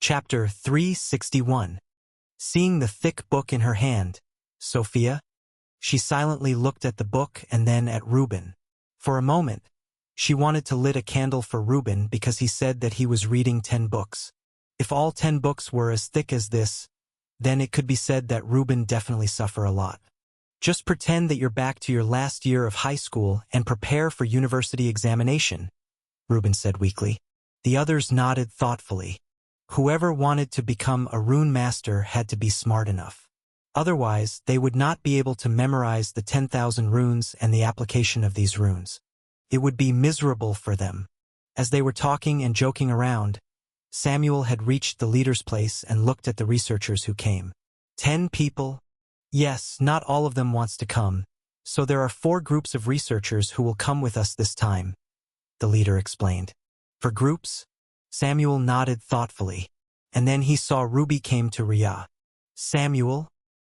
Chapter 361. Seeing the thick book in her hand, Sophia? She silently looked at the book and then at Reuben. For a moment, she wanted to lit a candle for Reuben because he said that he was reading 10 books. If all 10 books were as thick as this, then it could be said that Reuben definitely suffer a lot. Just pretend that you're back to your last year of high school and prepare for university examination, Reuben said weakly. The others nodded thoughtfully. Whoever wanted to become a Runemaster had to be smart enough. Otherwise, they would not be able to memorize the 10,000 runes and the application of these runes. It would be miserable for them. As they were talking and joking around, Samuel had reached the leader's place and looked at the researchers who came. 10 people? Yes, not all of them wants to come, so there are 4 groups of researchers who will come with us this time, the leader explained. For groups? Samuel nodded thoughtfully, and then he saw Ruby came to Rhea. Samuel?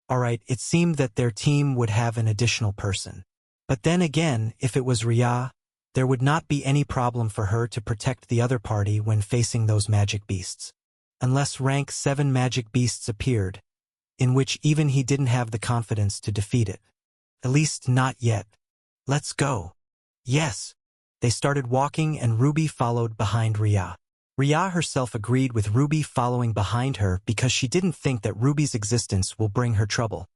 Alright, it seemed that their team would have an additional person. But then again, if it was Rhea, there would not be any problem for her to protect the other party when facing those magic beasts. Unless rank 7 magic beasts appeared, in which even he didn't have the confidence to defeat it. At least not yet. Let's go. Yes. They started walking and Ruby followed behind Rhea. Rhea herself agreed with Ruby following behind her because she didn't think that Ruby's existence will bring her trouble.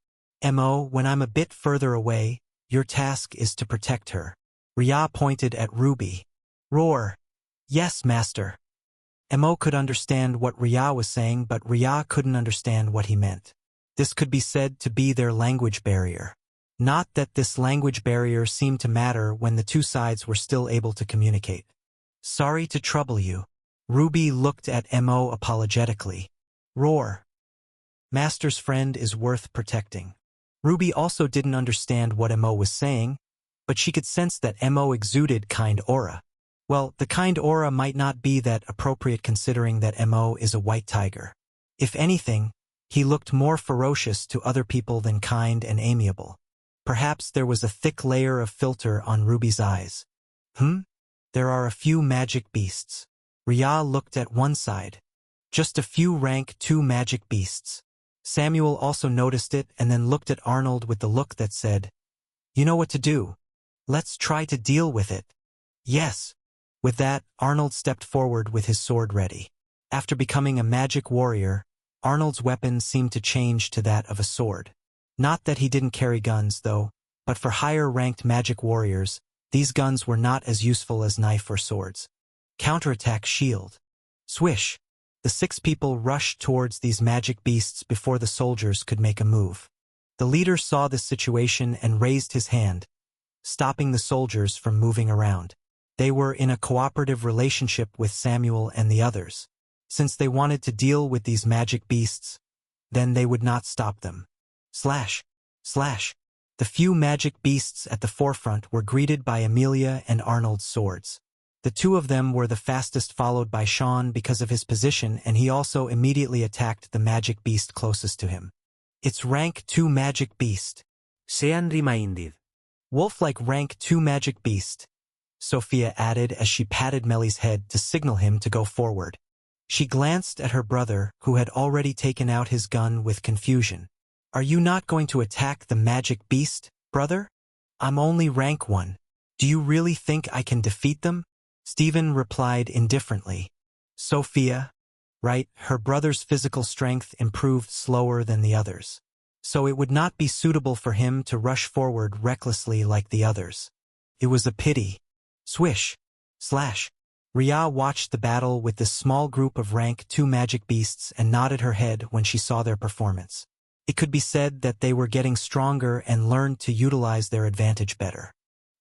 Mo, when I'm a bit further away, your task is to protect her. Rhea pointed at Ruby. Roar. Yes, master. Mo could understand what Rhea was saying, but Rhea couldn't understand what he meant. This could be said to be their language barrier. Not that this language barrier seemed to matter when the two sides were still able to communicate. Sorry to trouble you. Ruby looked at Mo apologetically. Roar. Master's friend is worth protecting. Ruby also didn't understand what Mo was saying, but she could sense that Mo exuded kind aura. Well, the kind aura might not be that appropriate considering that Mo is a white tiger. If anything, he looked more ferocious to other people than kind and amiable. Perhaps there was a thick layer of filter on Ruby's eyes. There are a few magic beasts. Rhea looked at one side. Just a few rank 2 magic beasts. Samuel also noticed it and then looked at Arnold with the look that said, You know what to do. Let's try to deal with it. Yes. With that, Arnold stepped forward with his sword ready. After becoming a magic warrior, Arnold's weapon seemed to change to that of a sword. Not that he didn't carry guns, though, but for higher-ranked magic warriors, these guns were not as useful as knife or swords. Counterattack shield. Swish. The 6 people rushed towards these magic beasts before the soldiers could make a move. The leader saw this situation and raised his hand, stopping the soldiers from moving around. They were in a cooperative relationship with Samuel and the others. Since they wanted to deal with these magic beasts, then they would not stop them. Slash. Slash. The few magic beasts at the forefront were greeted by Amelia and Arnold's swords. The 2 of them were the fastest, followed by Sean because of his position, and he also immediately attacked the magic beast closest to him. It's rank 2 magic beast. Sean reminded. Wolf like rank 2 magic beast, Sophia added as she patted Melly's head to signal him to go forward. She glanced at her brother, who had already taken out his gun with confusion. Are you not going to attack the magic beast, brother? I'm only rank 1. Do you really think I can defeat them? Stephen replied indifferently. Sophia, right, her brother's physical strength improved slower than the others. So it would not be suitable for him to rush forward recklessly like the others. It was a pity. Swish. Slash. Rhea watched the battle with this small group of rank 2 magic beasts and nodded her head when she saw their performance. It could be said that they were getting stronger and learned to utilize their advantage better.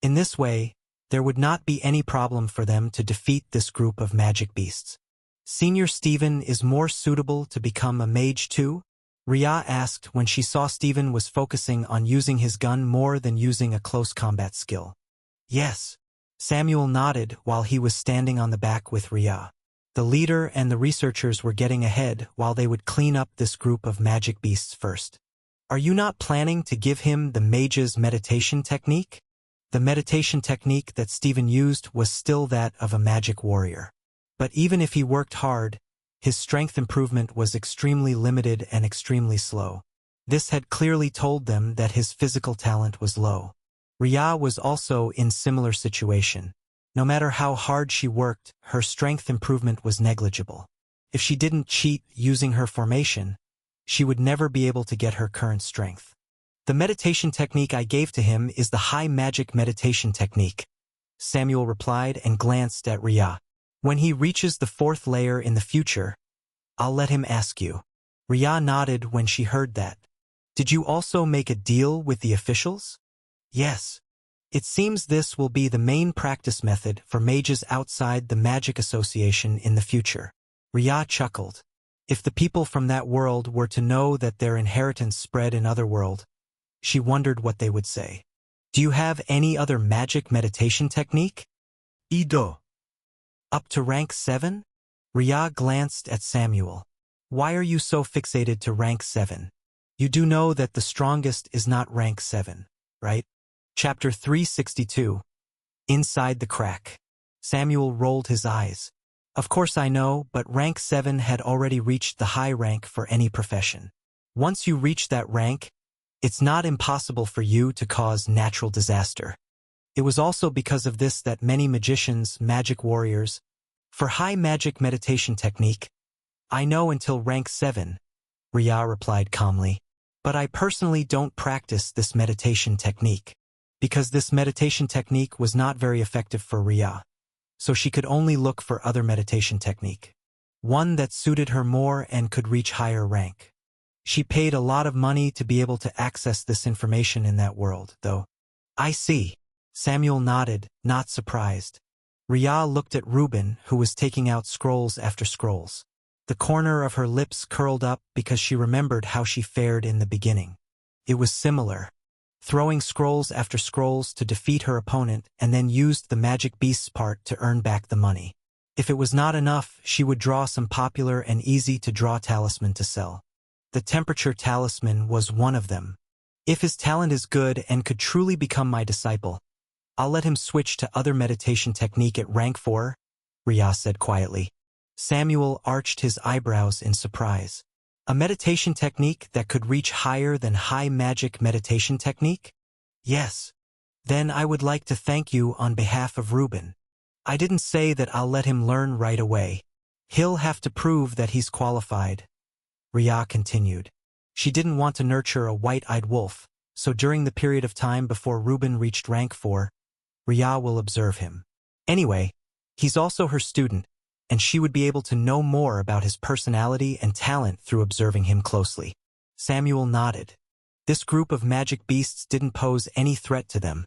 In this way, there would not be any problem for them to defeat this group of magic beasts. Senior Stephen is more suitable to become a mage too? Rhea asked when she saw Stephen was focusing on using his gun more than using a close combat skill. Yes. Samuel nodded while he was standing on the back with Rhea. The leader and the researchers were getting ahead while they would clean up this group of magic beasts first. Are you not planning to give him the mage's meditation technique? The meditation technique that Stephen used was still that of a magic warrior. But even if he worked hard, His strength improvement was extremely limited and extremely slow. This had clearly told them that his physical talent was low. Rhea was also in similar situation. No matter how hard she worked, her strength improvement was negligible. If she didn't cheat using her formation, she would never be able to get her current strength. The meditation technique I gave to him is the high magic meditation technique, Samuel replied and glanced at Rhea. When he reaches the 4th layer in the future, I'll let him ask you. Rhea nodded when she heard that. Did you also make a deal with the officials? Yes. It seems this will be the main practice method for mages outside the Magic Association in the future. Rhea chuckled. If the people from that world were to know that their inheritance spread in other world, she wondered what they would say. Do you have any other magic meditation technique? Ido. Up to rank 7? Rhea glanced at Samuel. Why are you so fixated to rank 7? You do know that the strongest is not rank 7, right? Chapter 362. Inside the Crack. Samuel rolled his eyes. Of course I know, but rank 7 had already reached the high rank for any profession. Once you reach that rank, it's not impossible for you to cause natural disaster. It was also because of this that many magicians, magic warriors, for high magic meditation technique, I know until rank 7, Rhea replied calmly, but I personally don't practice this meditation technique, because this meditation technique was not very effective for Rhea, so she could only look for other meditation technique, one that suited her more and could reach higher rank. She paid a lot of money to be able to access this information in that world, though. I see. Samuel nodded, not surprised. Rhea looked at Reuben, who was taking out scrolls after scrolls. The corner of her lips curled up because she remembered how she fared in the beginning. It was similar. Throwing scrolls after scrolls to defeat her opponent and then used the magic beasts part to earn back the money. If it was not enough, she would draw some popular and easy-to-draw talisman to sell. The temperature talisman was one of them. If his talent is good and could truly become my disciple, I'll let him switch to other meditation technique at rank 4, Rhea said quietly. Samuel arched his eyebrows in surprise. A meditation technique that could reach higher than high magic meditation technique? Yes. Then I would like to thank you on behalf of Reuben. I didn't say that I'll let him learn right away. He'll have to prove that he's qualified. Rhea continued. She didn't want to nurture a white-eyed wolf, so during the period of time before Reuben reached rank 4, Rhea will observe him. Anyway, he's also her student, and she would be able to know more about his personality and talent through observing him closely. Samuel nodded. This group of magic beasts didn't pose any threat to them,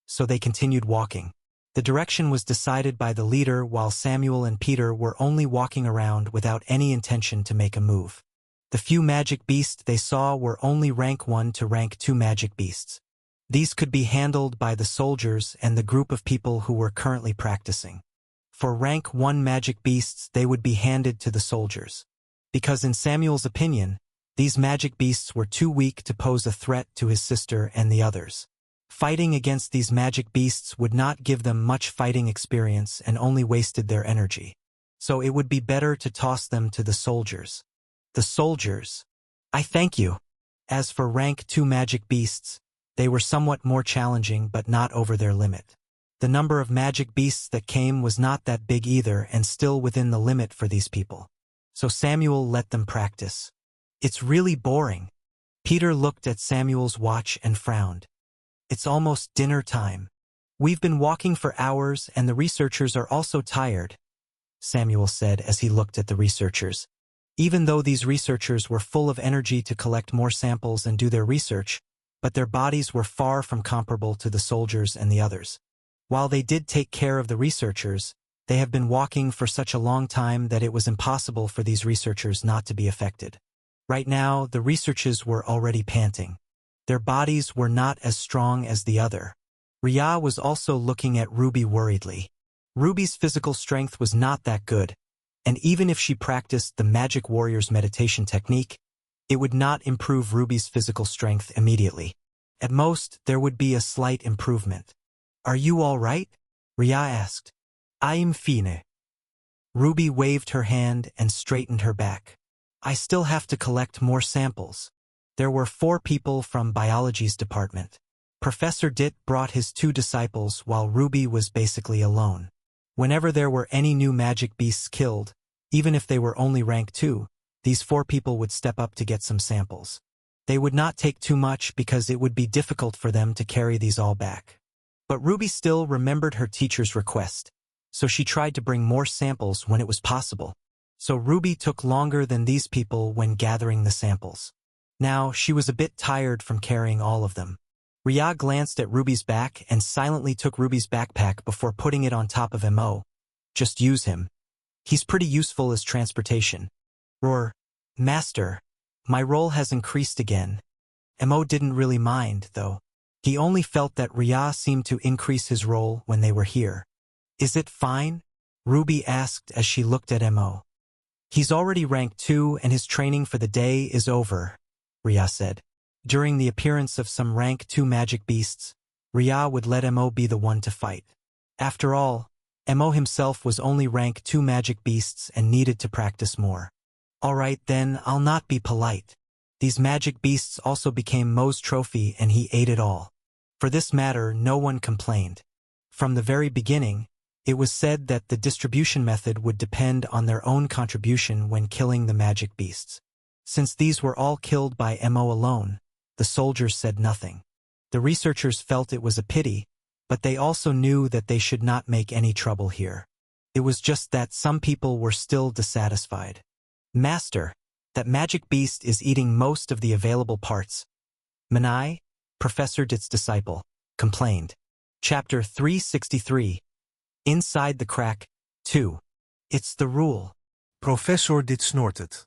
so they continued walking. The direction was decided by the leader while Samuel and Peter were only walking around without any intention to make a move. The few magic beasts they saw were only rank 1 to rank 2 magic beasts. These could be handled by the soldiers and the group of people who were currently practicing. For rank 1 magic beasts, they would be handed to the soldiers. Because in Samuel's opinion, these magic beasts were too weak to pose a threat to his sister and the others. Fighting against these magic beasts would not give them much fighting experience and only wasted their energy. So it would be better to toss them to the soldiers. The soldiers. I thank you. As for rank 2 magic beasts, they were somewhat more challenging but not over their limit. The number of magic beasts that came was not that big either and still within the limit for these people. So Samuel let them practice. It's really boring. Peter looked at Samuel's watch and frowned. It's almost dinner time. We've been walking for hours and the researchers are also tired, Samuel said as he looked at the researchers. Even though these researchers were full of energy to collect more samples and do their research, but their bodies were far from comparable to the soldiers and the others. While they did take care of the researchers, they have been walking for such a long time that it was impossible for these researchers not to be affected. Right now, the researchers were already panting. Their bodies were not as strong as the other. Rhea was also looking at Ruby worriedly. Ruby's physical strength was not that good, and even if she practiced the Magic Warrior's meditation technique, it would not improve Ruby's physical strength immediately. At most, there would be a slight improvement. Are you all right? Rhea asked. I'm fine. Ruby waved her hand and straightened her back. I still have to collect more samples. There were 4 people from biology's department. Professor Dit brought his 2 disciples while Ruby was basically alone. Whenever there were any new magic beasts killed, even if they were only rank 2, these 4 people would step up to get some samples. They would not take too much because it would be difficult for them to carry these all back. But Ruby still remembered her teacher's request, so she tried to bring more samples when it was possible. So Ruby took longer than these people when gathering the samples. Now, she was a bit tired from carrying all of them. Ria glanced at Ruby's back and silently took Ruby's backpack before putting it on top of Mo. Just use him. He's pretty useful as transportation. Roar. Master. My role has increased again. Mo didn't really mind, though. He only felt that Ria seemed to increase his role when they were here. Is it fine? Ruby asked as she looked at Mo. He's already rank 2 and his training for the day is over, Ria said. During the appearance of some rank 2 magic beasts, Ria would let Mo be the one to fight. After all, Mo himself was only rank 2 magic beasts and needed to practice more. Alright then, I'll not be polite. These magic beasts also became Mo's trophy and he ate it all. For this matter, no one complained. From the very beginning, it was said that the distribution method would depend on their own contribution when killing the magic beasts. Since these were all killed by Mo alone, the soldiers said nothing. The researchers felt it was a pity, but they also knew that they should not make any trouble here. It was just that some people were still dissatisfied. Master, that magic beast is eating most of the available parts. Manai, Professor Dit's disciple, complained. Chapter 363. Inside the crack, 2. It's the rule. Professor Dit snorted.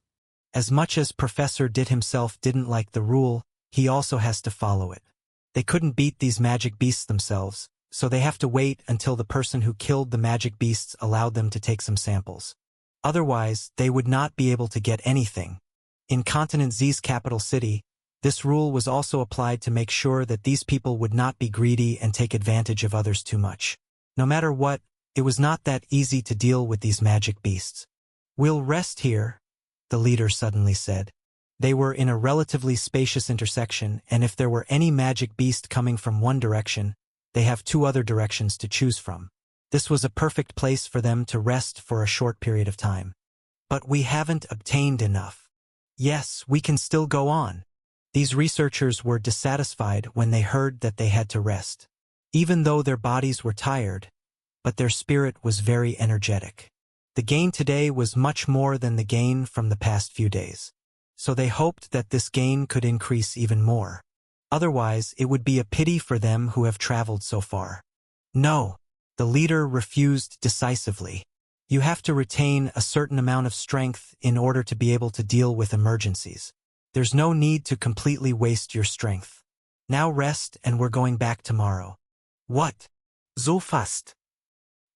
As much as Professor Dit himself didn't like the rule, he also has to follow it. They couldn't beat these magic beasts themselves, so they have to wait until the person who killed the magic beasts allowed them to take some samples. Otherwise, they would not be able to get anything. In Continent Z's capital city, this rule was also applied to make sure that these people would not be greedy and take advantage of others too much. No matter what, it was not that easy to deal with these magic beasts. We'll rest here, the leader suddenly said. They were in a relatively spacious intersection, and if there were any magic beast coming from one direction, they have 2 other directions to choose from. This was a perfect place for them to rest for a short period of time. But we haven't obtained enough. Yes, we can still go on. These researchers were dissatisfied when they heard that they had to rest. Even though their bodies were tired, but their spirit was very energetic. The gain today was much more than the gain from the past few days. So they hoped that this gain could increase even more. Otherwise, it would be a pity for them who have traveled so far. No. The leader refused decisively. You have to retain a certain amount of strength in order to be able to deal with emergencies. There's no need to completely waste your strength. Now rest and we're going back tomorrow. What? So fast.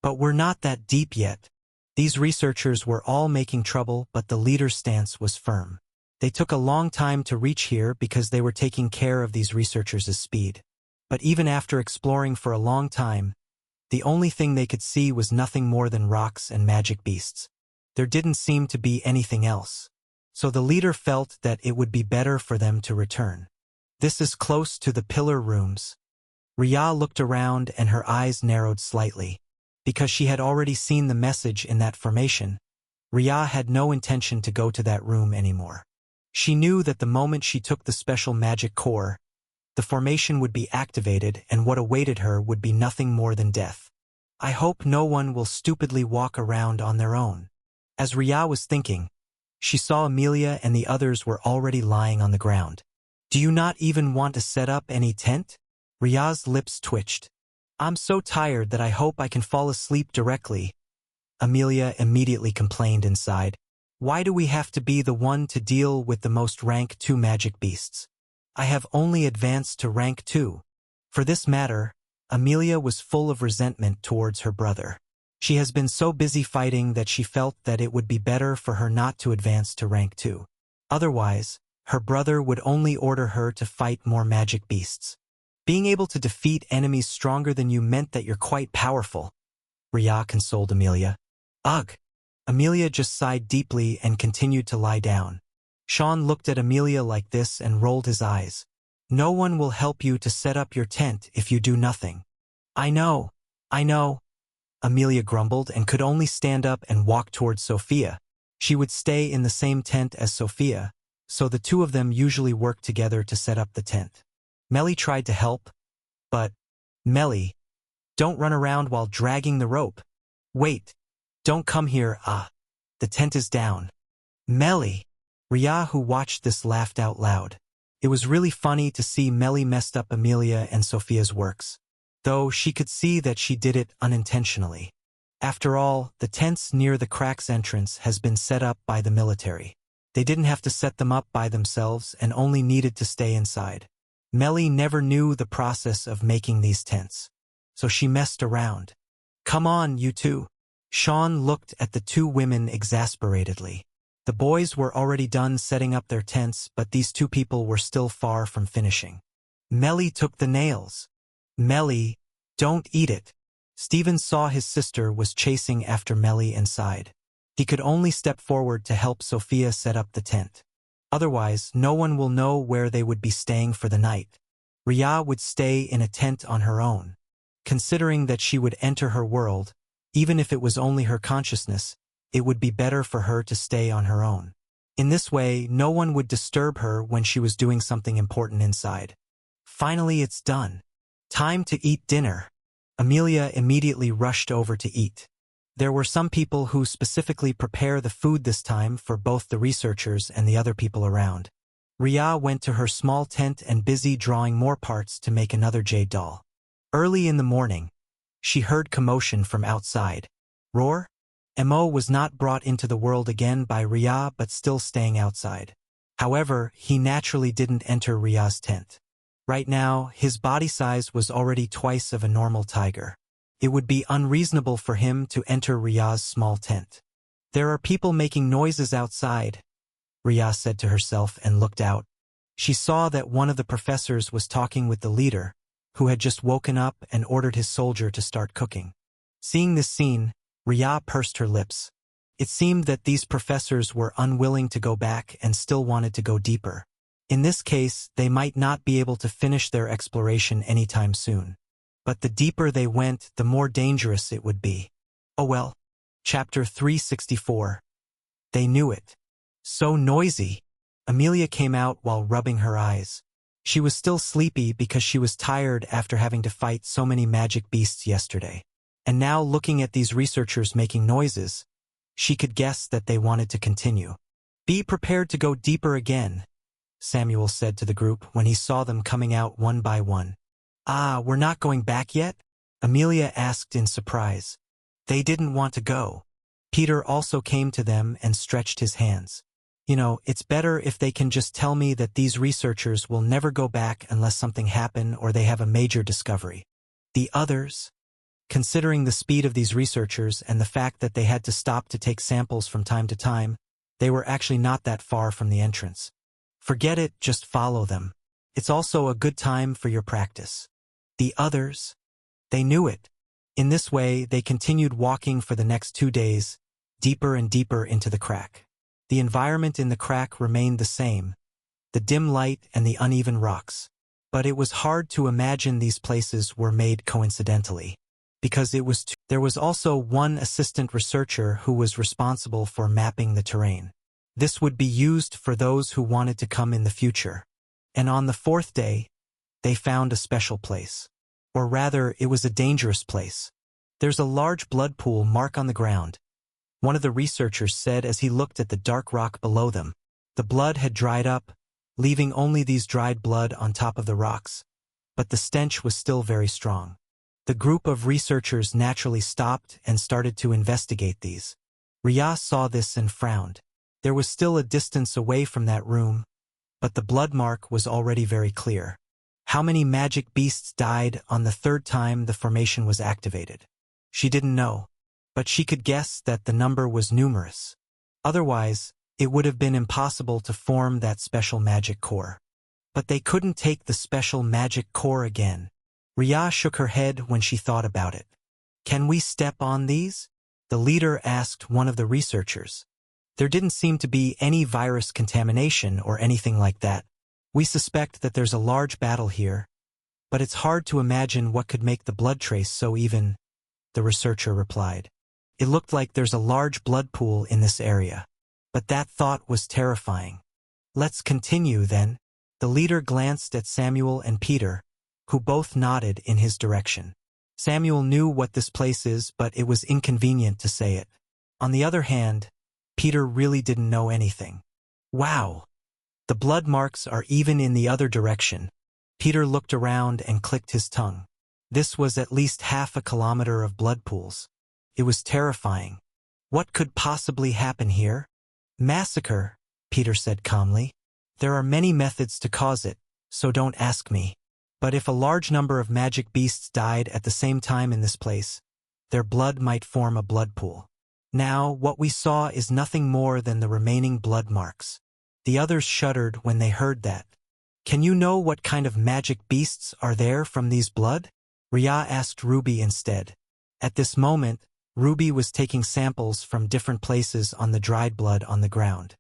But we're not that deep yet. These researchers were all making trouble, but the leader's stance was firm. They took a long time to reach here because they were taking care of these researchers' speed. But even after exploring for a long time, the only thing they could see was nothing more than rocks and magic beasts. There didn't seem to be anything else. So the leader felt that it would be better for them to return. This is close to the pillar rooms. Ria looked around and her eyes narrowed slightly. Because she had already seen the message in that formation, Ria had no intention to go to that room anymore. She knew that the moment she took the special magic core, the formation would be activated and what awaited her would be nothing more than death. I hope no one will stupidly walk around on their own. As Ria was thinking, she saw Amelia and the others were already lying on the ground. Do you not even want to set up any tent? Ria's lips twitched. I'm so tired that I hope I can fall asleep directly. Amelia immediately complained inside. Why do we have to be the one to deal with the most rank 2 magic beasts? I have only advanced to rank 2. For this matter, Amelia was full of resentment towards her brother. She has been so busy fighting that she felt that it would be better for her not to advance to rank 2. Otherwise, her brother would only order her to fight more magic beasts. Being able to defeat enemies stronger than you meant that you're quite powerful. Ria consoled Amelia. Ugh! Amelia just sighed deeply and continued to lie down. Sean looked at Amelia like this and rolled his eyes. No one will help you to set up your tent if you do nothing. I know. Amelia grumbled and could only stand up and walk towards Sophia. She would stay in the same tent as Sophia, so the two of them usually worked together to set up the tent. Melly tried to help, but, Melly, don't run around while dragging the rope. Wait, don't come here, the tent is down. Melly. Ria, who watched this, laughed out loud. It was really funny to see Melly messed up Amelia and Sophia's works, though she could see that she did it unintentionally. After all, the tents near the crack's entrance has been set up by the military. They didn't have to set them up by themselves and only needed to stay inside. Melly never knew the process of making these tents, so she messed around. Come on, you two. Sean looked at the two women exasperatedly. The boys were already done setting up their tents, but these two people were still far from finishing. Melly took the nails. Melly, don't eat it. Stephen saw his sister was chasing after Melly inside. He could only step forward to help Sophia set up the tent. Otherwise, no one will know where they would be staying for the night. Ria would stay in a tent on her own. Considering that she would enter her world, even if it was only her consciousness, it would be better for her to stay on her own. In this way, no one would disturb her when she was doing something important inside. Finally, it's done. Time to eat dinner. Amelia immediately rushed over to eat. There were some people who specifically prepare the food this time for both the researchers and the other people around. Ria went to her small tent and busy drawing more parts to make another jade doll. Early in the morning, she heard commotion from outside. Roar? Mo was not brought into the world again by Ria but still staying outside. However, he naturally didn't enter Ria's tent. Right now, his body size was already twice of a normal tiger. It would be unreasonable for him to enter Ria's small tent. There are people making noises outside, Ria said to herself and looked out. She saw that one of the professors was talking with the leader, who had just woken up and ordered his soldier to start cooking. Seeing this scene, Ria pursed her lips. It seemed that these professors were unwilling to go back and still wanted to go deeper. In this case, they might not be able to finish their exploration anytime soon. But the deeper they went, the more dangerous it would be. Oh well. Chapter 364. They knew it. So noisy. Amelia came out while rubbing her eyes. She was still sleepy because she was tired after having to fight so many magic beasts yesterday. And now, looking at these researchers making noises, she could guess that they wanted to continue. Be prepared to go deeper again, Samuel said to the group when he saw them coming out one by one. Ah, we're not going back yet? Amelia asked in surprise. They didn't want to go. Peter also came to them and stretched his hands. You know, it's better if they can just tell me that these researchers will never go back unless something happens or they have a major discovery. The others? Considering the speed of these researchers and the fact that they had to stop to take samples from time to time, they were actually not that far from the entrance. Forget it, just follow them. It's also a good time for your practice. The others? They knew it. In this way, they continued walking for the next 2 days, deeper and deeper into the crack. The environment in the crack remained the same, the dim light and the uneven rocks. But it was hard to imagine these places were made coincidentally. Because there was also one assistant researcher who was responsible for mapping the terrain. This would be used for those who wanted to come in the future. And on the 4th day, they found a special place. Or rather, it was a dangerous place. There's a large blood pool mark on the ground, one of the researchers said as he looked at the dark rock below them. The blood had dried up, leaving only these dried blood on top of the rocks. But the stench was still very strong. The group of researchers naturally stopped and started to investigate these. Ria saw this and frowned. There was still a distance away from that room, but the blood mark was already very clear. How many magic beasts died on the 3rd time the formation was activated? She didn't know, but she could guess that the number was numerous. Otherwise, it would have been impossible to form that special magic core. But they couldn't take the special magic core again. Ria shook her head when she thought about it. Can we step on these? The leader asked one of the researchers. There didn't seem to be any virus contamination or anything like that. We suspect that there's a large battle here, but it's hard to imagine what could make the blood trace so even, the researcher replied. It looked like there's a large blood pool in this area. But that thought was terrifying. Let's continue then. The leader glanced at Samuel and Peter, who both nodded in his direction. Samuel knew what this place is, but it was inconvenient to say it. On the other hand, Peter really didn't know anything. Wow! The blood marks are even in the other direction. Peter looked around and clicked his tongue. This was at least half a kilometer of blood pools. It was terrifying. What could possibly happen here? Massacre, Peter said calmly. There are many methods to cause it, so don't ask me. But if a large number of magic beasts died at the same time in this place, their blood might form a blood pool. Now, what we saw is nothing more than the remaining blood marks. The others shuddered when they heard that. Can you know what kind of magic beasts are there from these blood? Ria asked Ruby instead. At this moment, Ruby was taking samples from different places on the dried blood on the ground.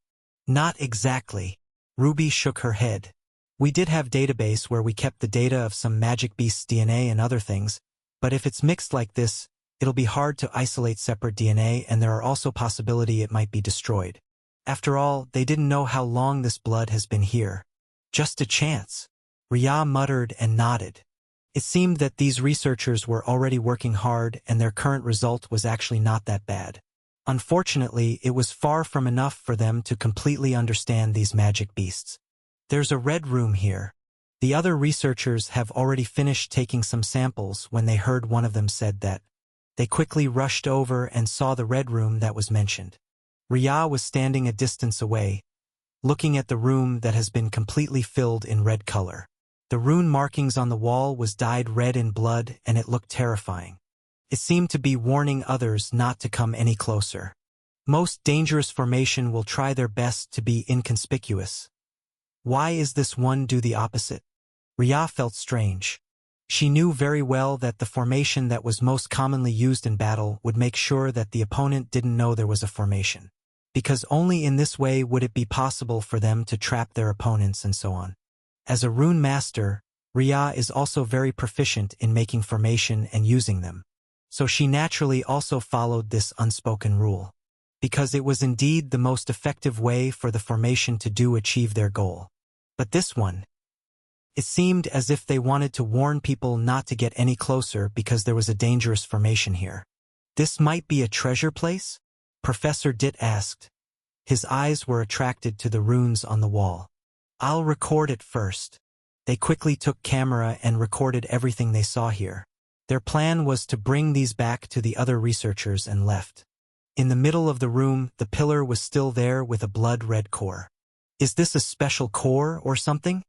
Not exactly. Ruby shook her head. We did have database where we kept the data of some magic beast's DNA and other things, but if it's mixed like this, it'll be hard to isolate separate DNA, and there are also possibility it might be destroyed. After all, they didn't know how long this blood has been here. Just a chance. Ria muttered and nodded. It seemed that these researchers were already working hard and their current result was actually not that bad. Unfortunately, it was far from enough for them to completely understand these magic beasts. There's a red room here. The other researchers have already finished taking some samples when they heard one of them said that. They quickly rushed over and saw the red room that was mentioned. Ria was standing a distance away, looking at the room that has been completely filled in red color. The rune markings on the wall was dyed red in blood and it looked terrifying. It seemed to be warning others not to come any closer. Most dangerous formation will try their best to be inconspicuous. Why is this one do the opposite? Ria felt strange. She knew very well that the formation that was most commonly used in battle would make sure that the opponent didn't know there was a formation. Because only in this way would it be possible for them to trap their opponents and so on. As a Runemaster, Ria is also very proficient in making formation and using them. So she naturally also followed this unspoken rule. Because it was indeed the most effective way for the formation to achieve their goal. But this one, it seemed as if they wanted to warn people not to get any closer because there was a dangerous formation here. This might be a treasure place? Professor Dit asked. His eyes were attracted to the runes on the wall. I'll record it first. They quickly took camera and recorded everything they saw here. Their plan was to bring these back to the other researchers and left. In the middle of the room, the pillar was still there with a blood-red core. Is this a special core or something?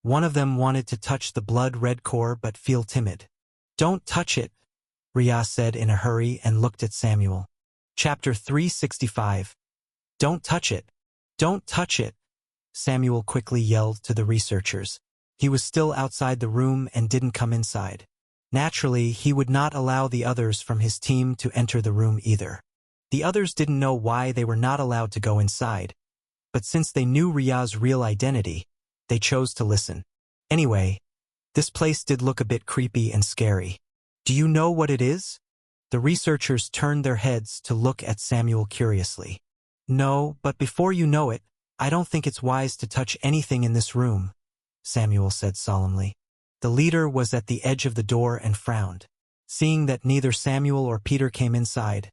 One of them wanted to touch the blood-red core but feel timid. Don't touch it, Ria said in a hurry and looked at Samuel. Chapter 365. Don't touch it. Don't touch it. Samuel quickly yelled to the researchers. He was still outside the room and didn't come inside. Naturally, he would not allow the others from his team to enter the room either. The others didn't know why they were not allowed to go inside, but since they knew Ria's real identity, they chose to listen. Anyway, this place did look a bit creepy and scary. Do you know what it is? The researchers turned their heads to look at Samuel curiously. No, but before you know it, I don't think it's wise to touch anything in this room, Samuel said solemnly. The leader was at the edge of the door and frowned. Seeing that neither Samuel or Peter came inside,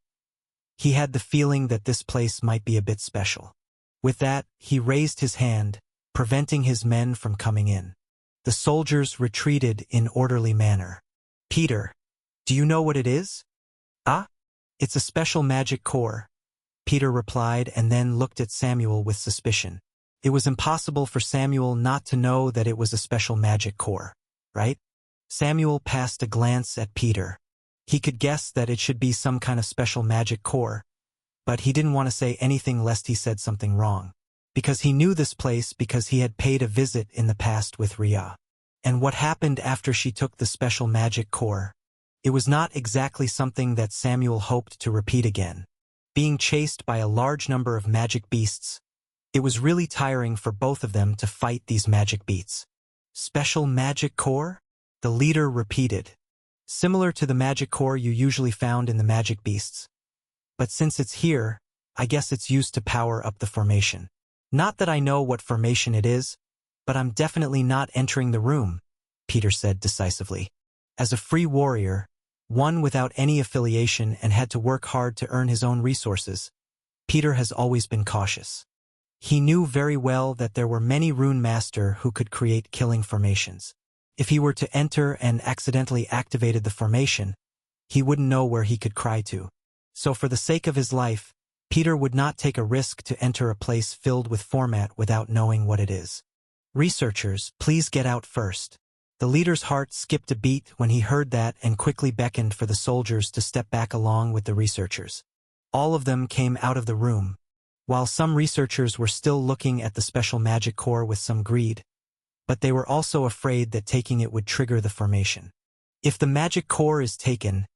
he had the feeling that this place might be a bit special. With that, he raised his hand, preventing his men from coming in. The soldiers retreated in orderly manner. Peter, do you know what it is? Ah? It's a special magic core, Peter replied and then looked at Samuel with suspicion. It was impossible for Samuel not to know that it was a special magic core, right? Samuel passed a glance at Peter. He could guess that it should be some kind of special magic core, but he didn't want to say anything lest he said something wrong. Because he knew this place because he had paid a visit in the past with Ria. And what happened after she took the special magic core? It was not exactly something that Samuel hoped to repeat again. Being chased by a large number of magic beasts, it was really tiring for both of them to fight these magic beasts. Special magic core? The leader repeated. Similar to the magic core you usually found in the magic beasts. But since it's here, I guess it's used to power up the formation. Not that I know what formation it is, but I'm definitely not entering the room, Peter said decisively. As a free warrior, one without any affiliation and had to work hard to earn his own resources, Peter has always been cautious. He knew very well that there were many Runemaster who could create killing formations. If he were to enter and accidentally activated the formation, he wouldn't know where he could cry to. So for the sake of his life, Peter would not take a risk to enter a place filled with format without knowing what it is. Researchers, please get out first. The leader's heart skipped a beat when he heard that and quickly beckoned for the soldiers to step back along with the researchers. All of them came out of the room, while some researchers were still looking at the special magic core with some greed, but they were also afraid that taking it would trigger the formation. If the magic core is taken,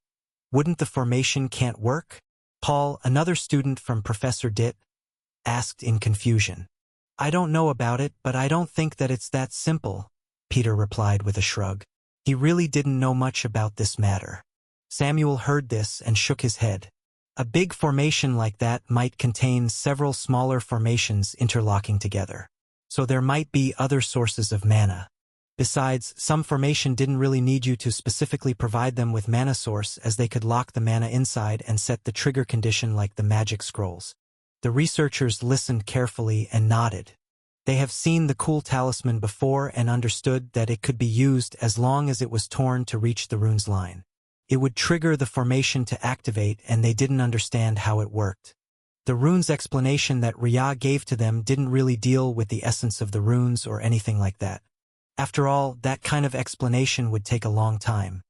wouldn't the formation can't work? Paul, another student from Professor Ditt, asked in confusion. I don't know about it, but I don't think that it's that simple, Peter replied with a shrug. He really didn't know much about this matter. Samuel heard this and shook his head. A big formation like that might contain several smaller formations interlocking together. So there might be other sources of mana. Besides, some formation didn't really need you to specifically provide them with mana source, as they could lock the mana inside and set the trigger condition like the magic scrolls. The researchers listened carefully and nodded. They have seen the cool talisman before and understood that it could be used as long as it was torn to reach the rune's line. It would trigger the formation to activate, and they didn't understand how it worked. The rune's explanation that Rhea gave to them didn't really deal with the essence of the runes or anything like that. After all, that kind of explanation would take a long time.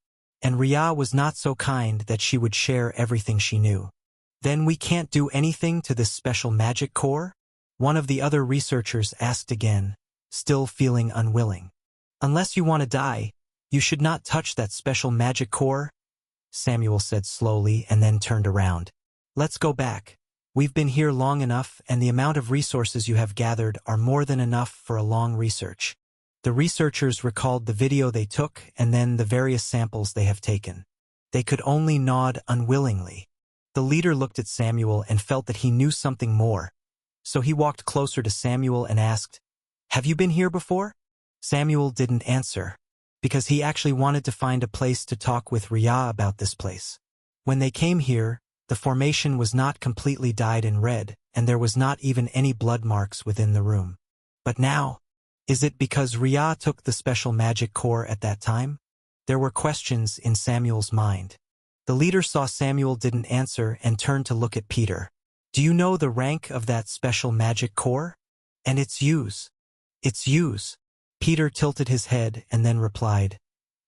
And Rhea was not so kind that she would share everything she knew. Then we can't do anything to this special magic core? One of the other researchers asked again, still feeling unwilling. Unless you want to die, you should not touch that special magic core, Samuel said slowly and then turned around. Let's go back. We've been here long enough, and the amount of resources you have gathered are more than enough for a long research. The researchers recalled the video they took and then the various samples they have taken. They could only nod unwillingly. The leader looked at Samuel and felt that he knew something more. So he walked closer to Samuel and asked, "Have you been here before?" Samuel didn't answer, because he actually wanted to find a place to talk with Rhea about this place. When they came here, the formation was not completely dyed in red, and there was not even any blood marks within the room. But now, is it because Rhea took the special magic core at that time? There were questions in Samuel's mind. The leader saw Samuel didn't answer and turned to look at Peter. Do you know the rank of that special magic core? And its use. Its use. Peter tilted his head and then replied,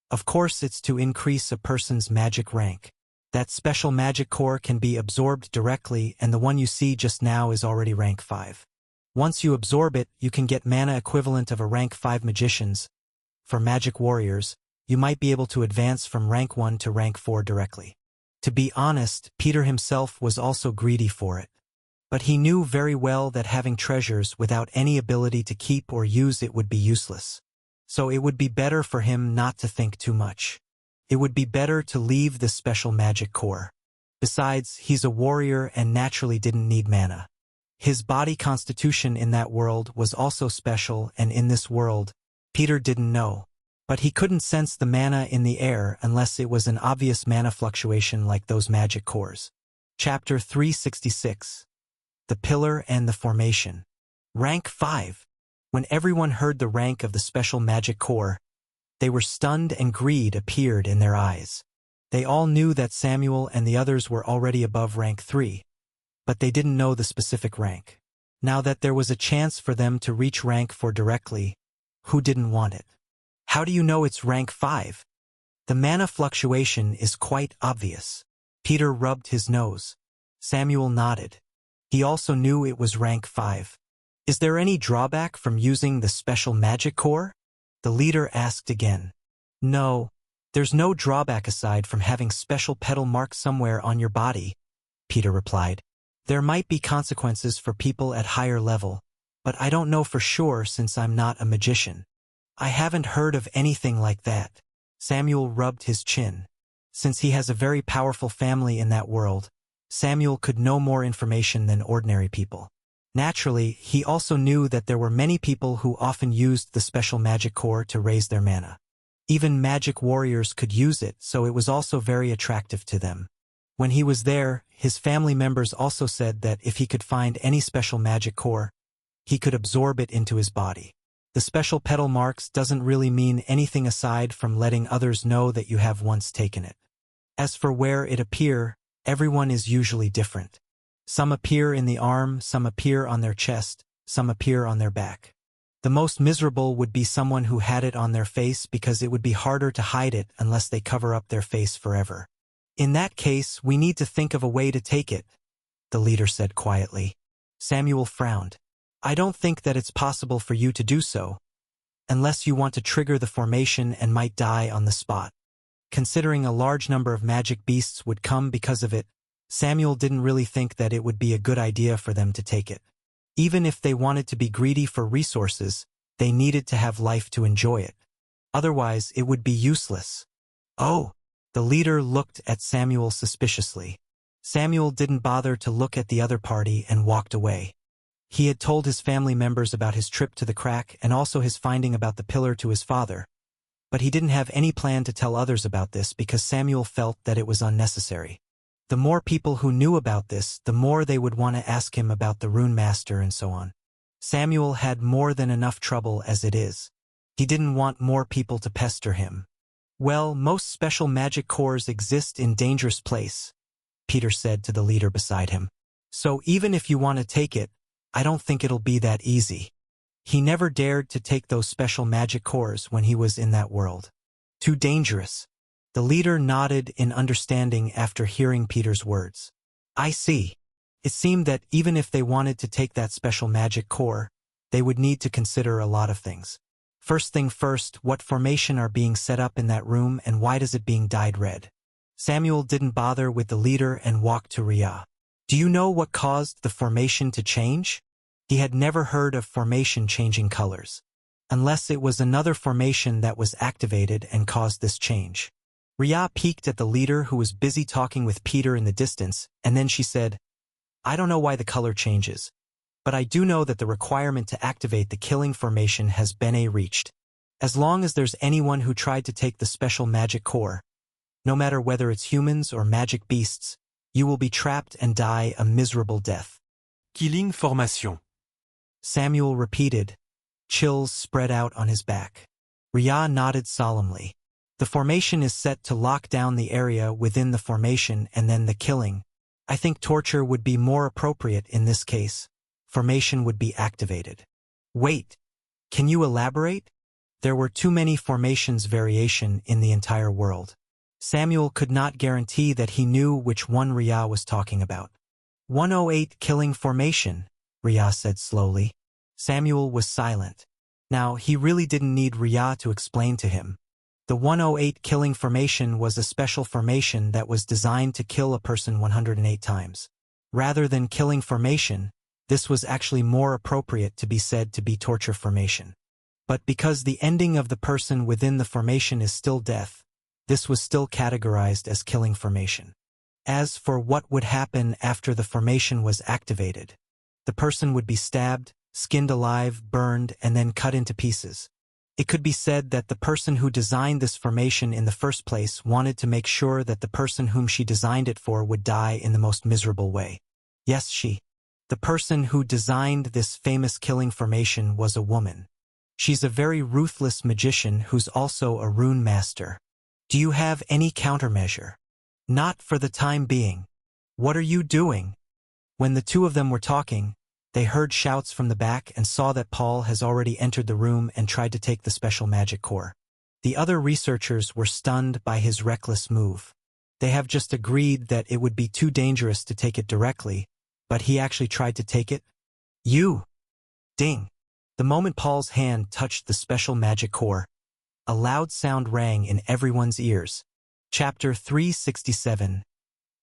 Of course it's to increase a person's magic rank. That special magic core can be absorbed directly, and the one you see just now is already rank 5. Once you absorb it, you can get mana equivalent of a rank 5 magician's. For magic warriors, you might be able to advance from rank 1 to rank 4 directly. To be honest, Peter himself was also greedy for it. But he knew very well that having treasures without any ability to keep or use it would be useless. So it would be better for him not to think too much. It would be better to leave this special magic core. Besides, he's a warrior and naturally didn't need mana. His body constitution in that world was also special, and in this world, Peter didn't know. But he couldn't sense the mana in the air unless it was an obvious mana fluctuation like those magic cores. Chapter 366. The Pillar and the Formation. Rank 5. When everyone heard the rank of the special magic core, they were stunned and greed appeared in their eyes. They all knew that Samuel and the others were already above rank 3, but they didn't know the specific rank. Now that there was a chance for them to reach rank 4 directly, who didn't want it? How do you know it's rank 5? The mana fluctuation is quite obvious. Peter rubbed his nose. Samuel nodded. He also knew it was rank 5. Is there any drawback from using the special magic core? The leader asked again. No, There's no drawback aside from having special petal marks somewhere on your body, Peter replied. There might be consequences for people at higher level, but I don't know for sure since I'm not a magician. I haven't heard of anything like that. Samuel rubbed his chin. Since he has a very powerful family in that world, Samuel could know more information than ordinary people. Naturally, he also knew that there were many people who often used the special magic core to raise their mana. Even magic warriors could use it, so it was also very attractive to them. When he was there, his family members also said that if he could find any special magic core, he could absorb it into his body. The special petal marks doesn't really mean anything aside from letting others know that you have once taken it. As for where it appears, everyone is usually different. Some appear in the arm, some appear on their chest, some appear on their back. The most miserable would be someone who had it on their face because it would be harder to hide it unless they cover up their face forever. In that case, we need to think of a way to take it, the leader said quietly. Samuel frowned. I don't think that it's possible for you to do so, unless you want to trigger the formation and might die on the spot. Considering a large number of magic beasts would come because of it, Samuel didn't really think that it would be a good idea for them to take it. Even if they wanted to be greedy for resources, they needed to have life to enjoy it. Otherwise, it would be useless. Oh! The leader looked at Samuel suspiciously. Samuel didn't bother to look at the other party and walked away. He had told his family members about his trip to the crack and also his finding about the pillar to his father, but he didn't have any plan to tell others about this because Samuel felt that it was unnecessary. The more people who knew about this, the more they would want to ask him about the Runemaster and so on. Samuel had more than enough trouble as it is. He didn't want more people to pester him. Well, most special magic cores exist in dangerous place, Peter said to the leader beside him. So even if you want to take it, I don't think it'll be that easy. He never dared to take those special magic cores when he was in that world. Too dangerous. The leader nodded in understanding after hearing Peter's words. I see. It seemed that even if they wanted to take that special magic core, they would need to consider a lot of things. First thing first, what formation are being set up in that room and why does it being dyed red? Samuel didn't bother with the leader and walked to Rhea. Do you know what caused the formation to change? He had never heard of formation changing colors. Unless it was another formation that was activated and caused this change. Rhea peeked at the leader who was busy talking with Peter in the distance, and then she said, I don't know why the color changes, but I do know that the requirement to activate the killing formation has been reached. As long as there's anyone who tried to take the special magic core, no matter whether it's humans or magic beasts, you will be trapped and die a miserable death. Killing formation. Samuel repeated. Chills spread out on his back. Rhea nodded solemnly. The formation is set to lock down the area within the formation and then the killing. I think torture would be more appropriate in this case. Formation would be activated. Wait, can you elaborate? There were too many formations variation in the entire world. Samuel could not guarantee that he knew which one Rhea was talking about. 108 killing formation, Rhea said slowly. Samuel was silent. Now, he really didn't need Rhea to explain to him. The 108 killing formation was a special formation that was designed to kill a person 108 times. Rather than killing formation, this was actually more appropriate to be said to be torture formation. But because the ending of the person within the formation is still death, this was still categorized as killing formation. As for what would happen after the formation was activated, the person would be stabbed, skinned alive, burned, and then cut into pieces. It could be said that the person who designed this formation in the first place wanted to make sure that the person whom she designed it for would die in the most miserable way. Yes, the person who designed this famous killing formation was a woman. She's a very ruthless magician who's also a Runemaster. Do you have any countermeasure? Not for the time being. What are you doing? When the two of them were talking, they heard shouts from the back and saw that Paul has already entered the room and tried to take the special magic core. The other researchers were stunned by his reckless move. They have just agreed that it would be too dangerous to take it directly, but he actually tried to take it? You! Ding! The moment Paul's hand touched the special magic core, a loud sound rang in everyone's ears. Chapter 367.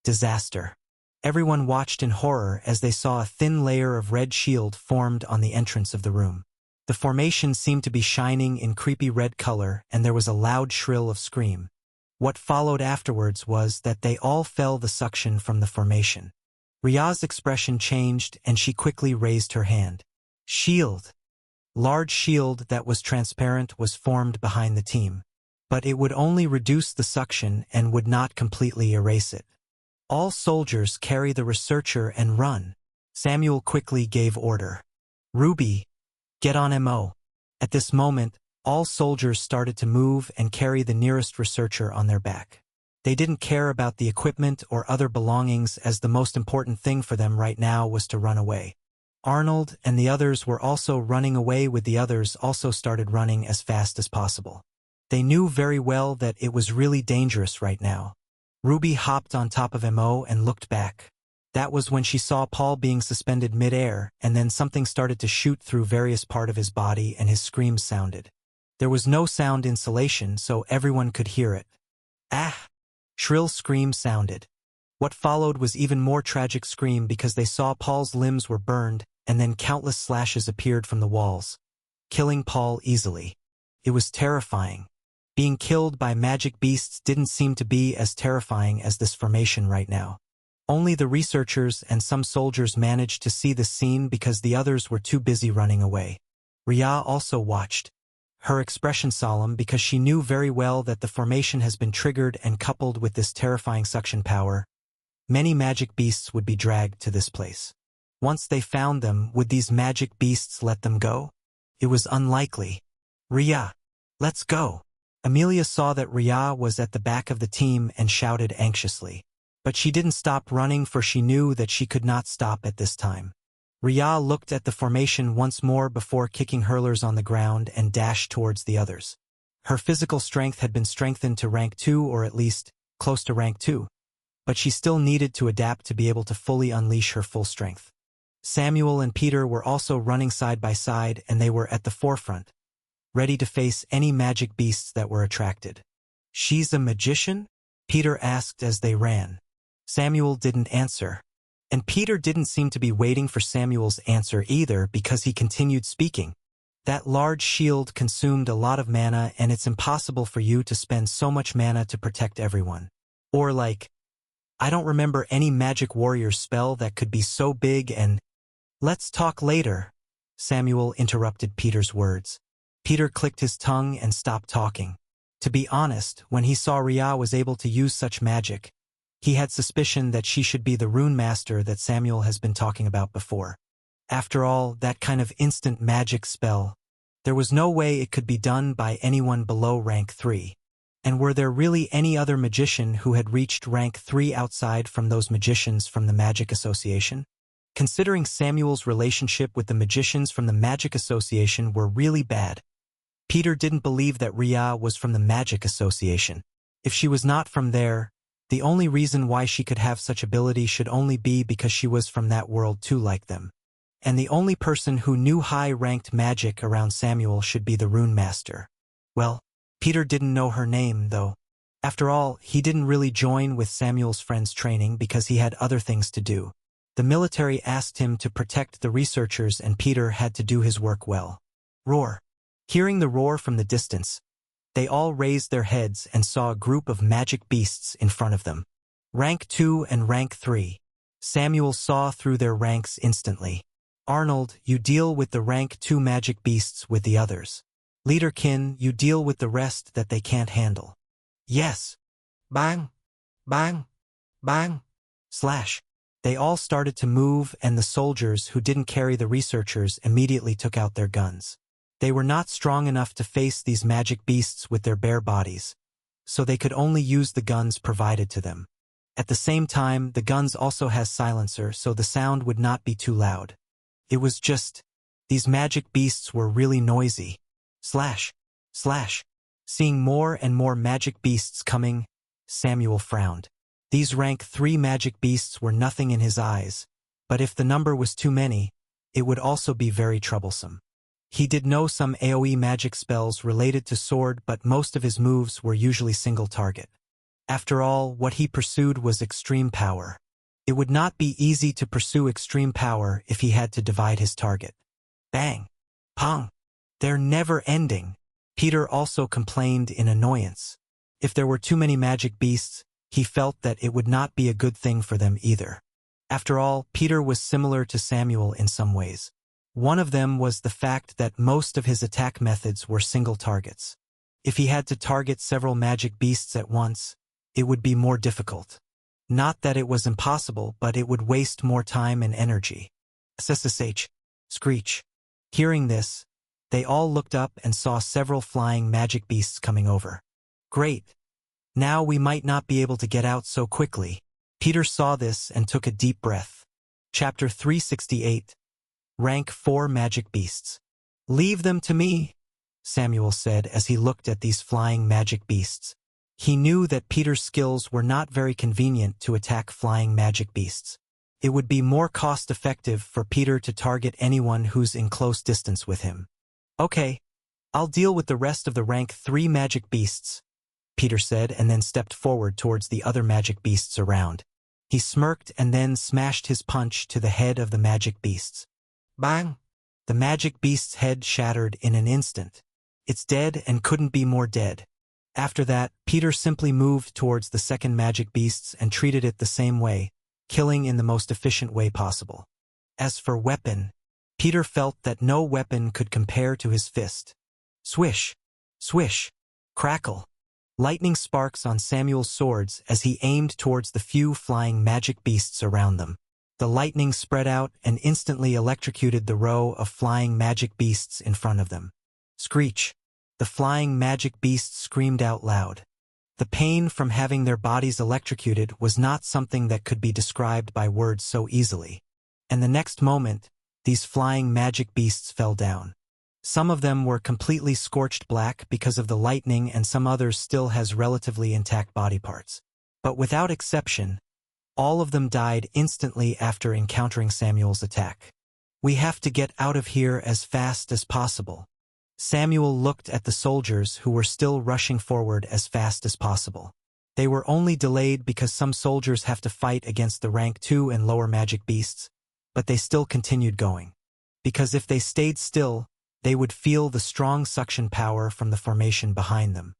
Disaster. Everyone watched in horror as they saw a thin layer of red shield formed on the entrance of the room. The formation seemed to be shining in creepy red color, and there was a loud shrill of scream. What followed afterwards was that they all felt the suction from the formation. Ria's expression changed, and she quickly raised her hand. Shield. Large shield that was transparent was formed behind the team. But it would only reduce the suction and would not completely erase it. All soldiers carry the researcher and run. Samuel quickly gave order. Ruby, get on MO. At this moment, all soldiers started to move and carry the nearest researcher on their back. They didn't care about the equipment or other belongings, as the most important thing for them right now was to run away. Arnold and the others were also running away, with the others also started running as fast as possible. They knew very well that it was really dangerous right now. Ruby hopped on top of Mo and looked back. That was when she saw Paul being suspended mid-air, and then something started to shoot through various parts of his body and his screams sounded. There was no sound insulation, so everyone could hear it. Ah! Shrill scream sounded. What followed was even more tragic scream, because they saw Paul's limbs were burned, and then countless slashes appeared from the walls, killing Paul easily. It was terrifying. Being killed by magic beasts didn't seem to be as terrifying as this formation right now. Only the researchers and some soldiers managed to see the scene because the others were too busy running away. Ria also watched. Her expression solemn, because she knew very well that the formation has been triggered, and coupled with this terrifying suction power, many magic beasts would be dragged to this place. Once they found them, would these magic beasts let them go? It was unlikely. Ria, let's go. Amelia saw that Ria was at the back of the team and shouted anxiously. But she didn't stop running, for she knew that she could not stop at this time. Ria looked at the formation once more before kicking hurlers on the ground and dashed towards the others. Her physical strength had been strengthened to rank 2, or at least close to rank 2. But she still needed to adapt to be able to fully unleash her full strength. Samuel and Peter were also running side by side, and they were at the forefront, ready to face any magic beasts that were attracted. She's a magician? Peter asked as they ran. Samuel didn't answer. And Peter didn't seem to be waiting for Samuel's answer either, because he continued speaking. That large shield consumed a lot of mana, and it's impossible for you to spend so much mana to protect everyone. Or like, I don't remember any magic warrior spell that could be so big and... Let's talk later, Samuel interrupted Peter's words. Peter clicked his tongue and stopped talking. To be honest, when he saw Ria was able to use such magic, he had suspicion that she should be the Runemaster that Samuel has been talking about before. After all, that kind of instant magic spell, there was no way it could be done by anyone below rank 3. And were there really any other magician who had reached rank 3 outside from those magicians from the Magic Association? Considering Samuel's relationship with the magicians from the Magic Association were really bad, Peter didn't believe that Ria was from the Magic Association. If she was not from there, the only reason why she could have such ability should only be because she was from that world too, like them. And the only person who knew high-ranked magic around Samuel should be the Runemaster. Well, Peter didn't know her name, though. After all, he didn't really join with Samuel's friends' training because he had other things to do. The military asked him to protect the researchers, and Peter had to do his work well. Roar. Hearing the roar from the distance, they all raised their heads and saw a group of magic beasts in front of them. Rank 2 and rank 3. Samuel saw through their ranks instantly. Arnold, you deal with the rank 2 magic beasts with the others. Leaderkin, you deal with the rest that they can't handle. Yes. Bang. Bang. Bang. Slash. They all started to move, and the soldiers who didn't carry the researchers immediately took out their guns. They were not strong enough to face these magic beasts with their bare bodies, so they could only use the guns provided to them. At the same time, the guns also has silencer, so the sound would not be too loud. It was just, these magic beasts were really noisy. Slash. Slash. Seeing more and more magic beasts coming, Samuel frowned. These rank 3 magic beasts were nothing in his eyes, but if the number was too many, it would also be very troublesome. He did know some AoE magic spells related to sword, but most of his moves were usually single target. After all, what he pursued was extreme power. It would not be easy to pursue extreme power if he had to divide his target. Bang! Pong! They're never ending. Peter also complained in annoyance. If there were too many magic beasts, he felt that it would not be a good thing for them either. After all, Peter was similar to Samuel in some ways. One of them was the fact that most of his attack methods were single targets. If he had to target several magic beasts at once, it would be more difficult. Not that it was impossible, but it would waste more time and energy. SSH. Screech. Hearing this, they all looked up and saw several flying magic beasts coming over. Great. Now we might not be able to get out so quickly. Peter saw this and took a deep breath. Chapter 368. Rank 4 Magic Beasts. Leave them to me, Samuel said as he looked at these flying magic beasts. He knew that Peter's skills were not very convenient to attack flying magic beasts. It would be more cost-effective for Peter to target anyone who's in close distance with him. Okay, I'll deal with the rest of the rank 3 magic beasts, Peter said, and then stepped forward towards the other magic beasts around. He smirked and then smashed his punch to the head of the magic beasts. Bang! The magic beast's head shattered in an instant. It's dead and couldn't be more dead. After that, Peter simply moved towards the second magic beasts and treated it the same way, killing in the most efficient way possible. As for weapon, Peter felt that no weapon could compare to his fist. Swish! Swish! Crackle! Lightning sparks on Samuel's swords as he aimed towards the few flying magic beasts around them. The lightning spread out and instantly electrocuted the row of flying magic beasts in front of them. Screech! The flying magic beasts screamed out loud. The pain from having their bodies electrocuted was not something that could be described by words so easily. And the next moment, these flying magic beasts fell down. Some of them were completely scorched black because of the lightning, and some others still has relatively intact body parts. But without exception, all of them died instantly after encountering Samuel's attack. We have to get out of here as fast as possible. Samuel looked at the soldiers who were still rushing forward as fast as possible. They were only delayed because some soldiers have to fight against the rank 2 and lower magic beasts, but they still continued going. Because if they stayed still, they would feel the strong suction power from the formation behind them.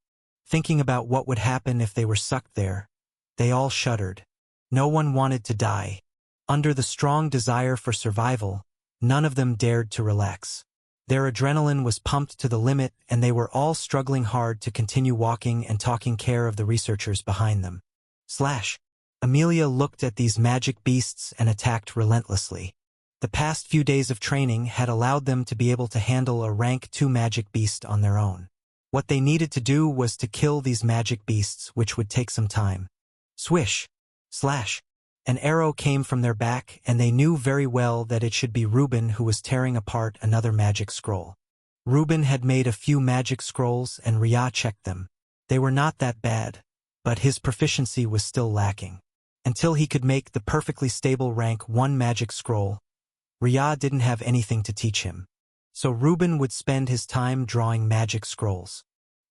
Thinking about what would happen if they were sucked there, they all shuddered. No one wanted to die. Under the strong desire for survival, none of them dared to relax. Their adrenaline was pumped to the limit, and they were all struggling hard to continue walking and taking care of the researchers behind them. Slash! Amelia looked at these magic beasts and attacked relentlessly. The past few days of training had allowed them to be able to handle a rank 2 magic beast on their own. What they needed to do was to kill these magic beasts, which would take some time. Swish! Slash! An arrow came from their back, and they knew very well that it should be Reuben who was tearing apart another magic scroll. Reuben had made a few magic scrolls, and Rhea checked them. They were not that bad, but his proficiency was still lacking. Until he could make the perfectly stable rank 1 magic scroll, Rhea didn't have anything to teach him. So Reuben would spend his time drawing magic scrolls.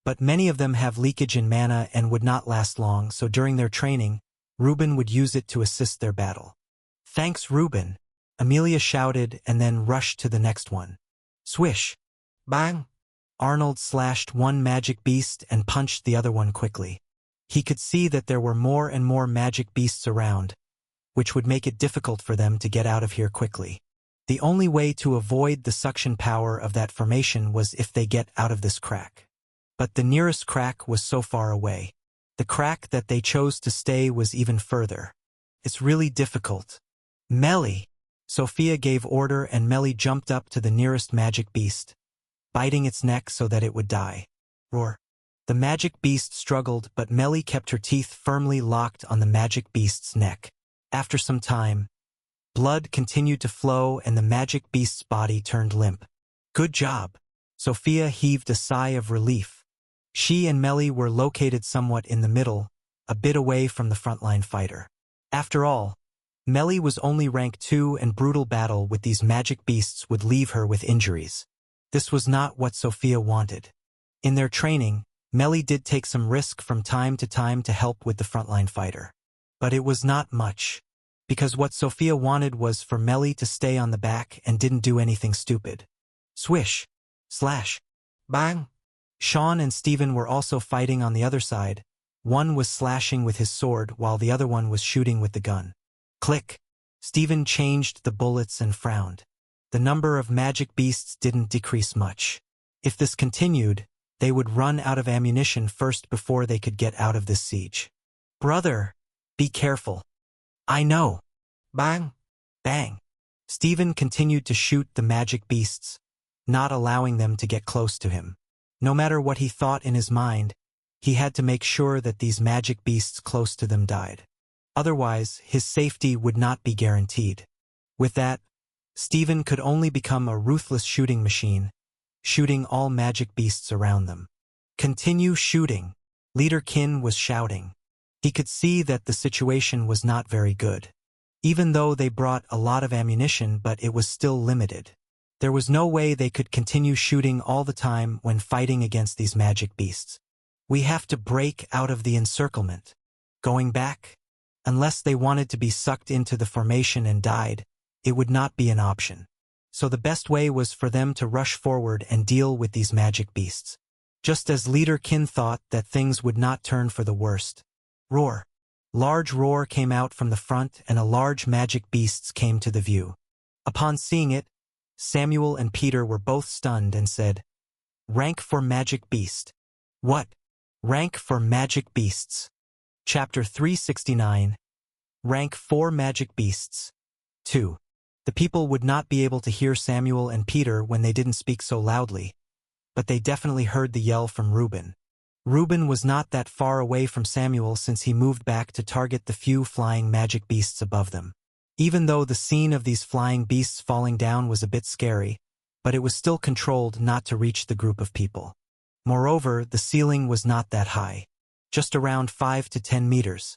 But many of them have leakage in mana and would not last long, so during their training, Reuben would use it to assist their battle. Thanks, Reuben, Amelia shouted and then rushed to the next one. Swish! Bang! Arnold slashed one magic beast and punched the other one quickly. He could see that there were more and more magic beasts around, which would make it difficult for them to get out of here quickly. The only way to avoid the suction power of that formation was if they get out of this crack. But the nearest crack was so far away. The crack that they chose to stay was even further. It's really difficult. Melly! Sophia gave order, and Melly jumped up to the nearest magic beast, biting its neck so that it would die. Roar! The magic beast struggled, but Melly kept her teeth firmly locked on the magic beast's neck. After some time, blood continued to flow and the magic beast's body turned limp. Good job! Sophia heaved a sigh of relief. She and Melly were located somewhat in the middle, a bit away from the frontline fighter. After all, Melly was only rank 2, and brutal battle with these magic beasts would leave her with injuries. This was not what Sophia wanted. In their training, Melly did take some risk from time to help with the frontline fighter. But it was not much, because what Sophia wanted was for Melly to stay on the back and didn't do anything stupid. Swish. Slash. Bang. Sean and Stephen were also fighting on the other side. One was slashing with his sword while the other one was shooting with the gun. Click. Stephen changed the bullets and frowned. The number of magic beasts didn't decrease much. If this continued, they would run out of ammunition first before they could get out of this siege. Brother, be careful. I know. Bang. Bang. Stephen continued to shoot the magic beasts, not allowing them to get close to him. No matter what he thought in his mind, he had to make sure that these magic beasts close to them died. Otherwise, his safety would not be guaranteed. With that, Stephen could only become a ruthless shooting machine, shooting all magic beasts around them. Continue shooting, Leader Kin was shouting. He could see that the situation was not very good. Even though they brought a lot of ammunition, but it was still limited. There was no way they could continue shooting all the time when fighting against these magic beasts. We have to break out of the encirclement. Going back? Unless they wanted to be sucked into the formation and died, it would not be an option. So the best way was for them to rush forward and deal with these magic beasts. Just as Leader Kin thought that things would not turn for the worst. Roar. Large roar came out from the front and a large magic beasts came to the view. Upon seeing it, Samuel and Peter were both stunned and said, "Rank for magic beast." What? Rank for magic beasts. Chapter 369. Rank 4 magic beasts. 2. The people would not be able to hear Samuel and Peter when they didn't speak so loudly, but they definitely heard the yell from Reuben. Reuben was not that far away from Samuel since he moved back to target the few flying magic beasts above them. Even though the scene of these flying beasts falling down was a bit scary, but it was still controlled not to reach the group of people. Moreover, the ceiling was not that high, just around 5 to 10 meters.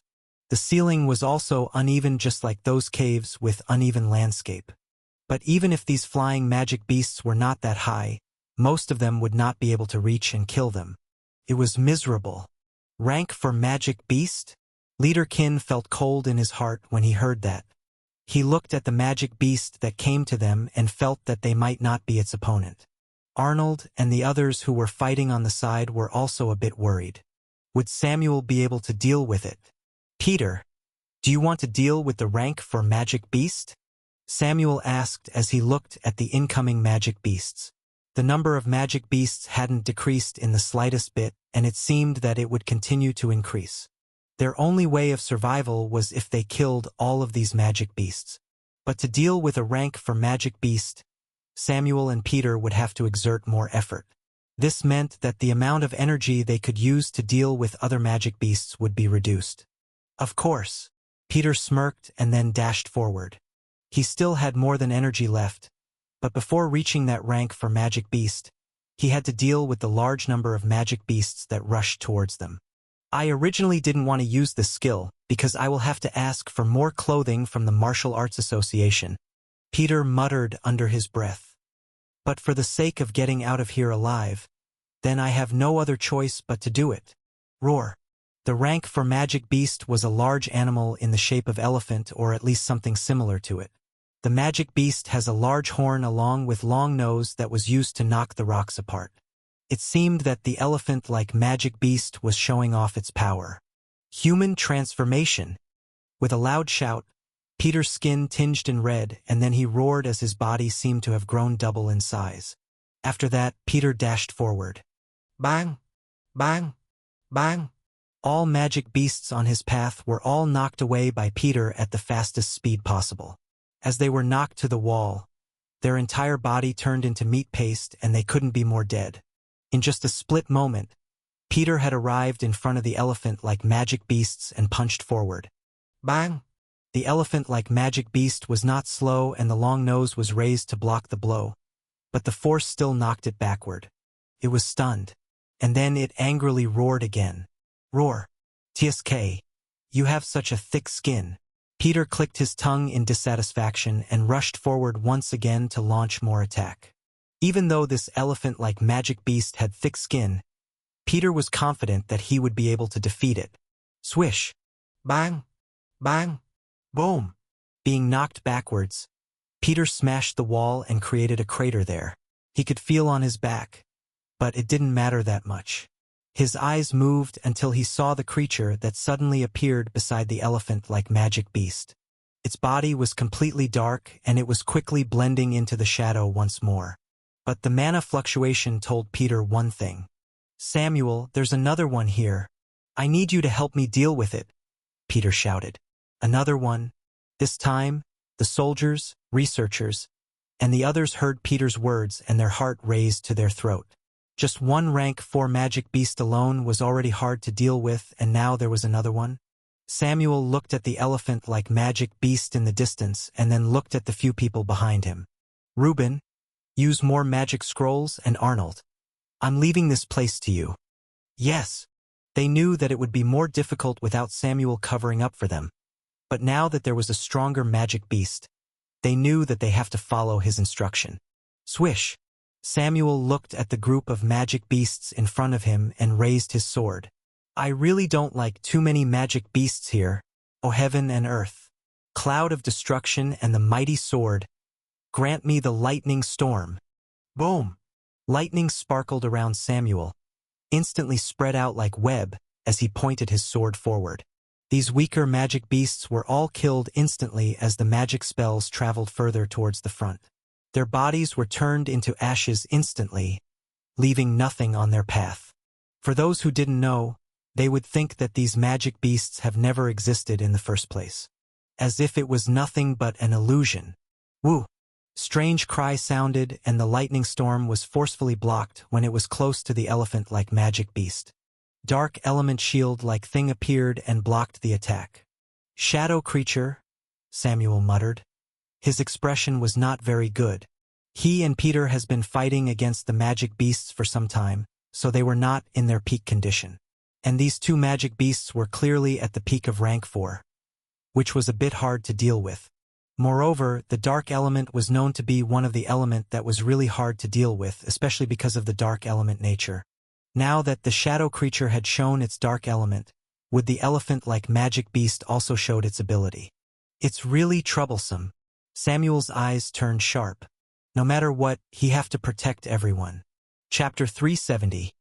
The ceiling was also uneven, just like those caves with uneven landscape. But even if these flying magic beasts were not that high, most of them would not be able to reach and kill them. It was miserable. Rank for magic beast? Leader Kin felt cold in his heart when he heard that. He looked at the magic beast that came to them and felt that they might not be its opponent. Arnold and the others who were fighting on the side were also a bit worried. Would Samuel be able to deal with it? Peter, do you want to deal with the rank for magic beast? Samuel asked as he looked at the incoming magic beasts. The number of magic beasts hadn't decreased in the slightest bit, and it seemed that it would continue to increase. Their only way of survival was if they killed all of these magic beasts. But to deal with a rank for magic beast, Samuel and Peter would have to exert more effort. This meant that the amount of energy they could use to deal with other magic beasts would be reduced. Of course, Peter smirked and then dashed forward. He still had more than energy left, but before reaching that rank for magic beast, he had to deal with the large number of magic beasts that rushed towards them. I originally didn't want to use this skill because I will have to ask for more clothing from the Martial Arts Association, Peter muttered under his breath. But for the sake of getting out of here alive, then I have no other choice but to do it. Roar. The rank for magic beast was a large animal in the shape of elephant, or at least something similar to it. The magic beast has a large horn along with long nose that was used to knock the rocks apart. It seemed that the elephant-like magic beast was showing off its power. Human transformation. With a loud shout, Peter's skin tinged in red, and then he roared as his body seemed to have grown double in size. After that, Peter dashed forward. Bang! Bang! Bang! All magic beasts on his path were all knocked away by Peter at the fastest speed possible. As they were knocked to the wall, their entire body turned into meat paste and they couldn't be more dead. In just a split moment, Peter had arrived in front of the elephant-like magic beasts and punched forward. Bang! The elephant-like magic beast was not slow and the long nose was raised to block the blow, but the force still knocked it backward. It was stunned, and then it angrily roared again. Roar. TSK. You have such a thick skin. Peter clicked his tongue in dissatisfaction and rushed forward once again to launch more attack. Even though this elephant-like magic beast had thick skin, Peter was confident that he would be able to defeat it. Swish! Bang! Bang! Boom! Being knocked backwards, Peter smashed the wall and created a crater there. He could feel on his back, but it didn't matter that much. His eyes moved until he saw the creature that suddenly appeared beside the elephant-like magic beast. Its body was completely dark and it was quickly blending into the shadow once more. But the mana fluctuation told Peter one thing. "Samuel, there's another one here. I need you to help me deal with it," Peter shouted. Another one? This time, the soldiers, researchers, and the others heard Peter's words and their heart raised to their throat. Just one rank 4 magic beast alone was already hard to deal with, and now there was another one. Samuel looked at the elephant-like magic beast in the distance and then looked at the few people behind him. "Reuben, use more magic scrolls, and Arnold, I'm leaving this place to you." Yes. They knew that it would be more difficult without Samuel covering up for them. But now that there was a stronger magic beast, they knew that they have to follow his instruction. Swish! Samuel looked at the group of magic beasts in front of him and raised his sword. "I really don't like too many magic beasts here, O heaven and earth. Cloud of destruction and the mighty sword, grant me the lightning storm." Boom! Lightning sparkled around Samuel, instantly spread out like web as he pointed his sword forward. These weaker magic beasts were all killed instantly as the magic spells traveled further towards the front. Their bodies were turned into ashes instantly, leaving nothing on their path. For those who didn't know, they would think that these magic beasts have never existed in the first place. As if it was nothing but an illusion. Woo! Strange cry sounded and the lightning storm was forcefully blocked when it was close to the elephant-like magic beast. Dark element shield-like thing appeared and blocked the attack. "Shadow creature," Samuel muttered. His expression was not very good. He and Peter has been fighting against the magic beasts for some time, so they were not in their peak condition. And these two magic beasts were clearly at the peak of rank 4, which was a bit hard to deal with. Moreover, the dark element was known to be one of the element that was really hard to deal with, especially because of the dark element nature. Now that the shadow creature had shown its dark element, would the elephant-like magic beast also showed its ability? It's really troublesome. Samuel's eyes turned sharp. No matter what, he have to protect everyone. Chapter 370.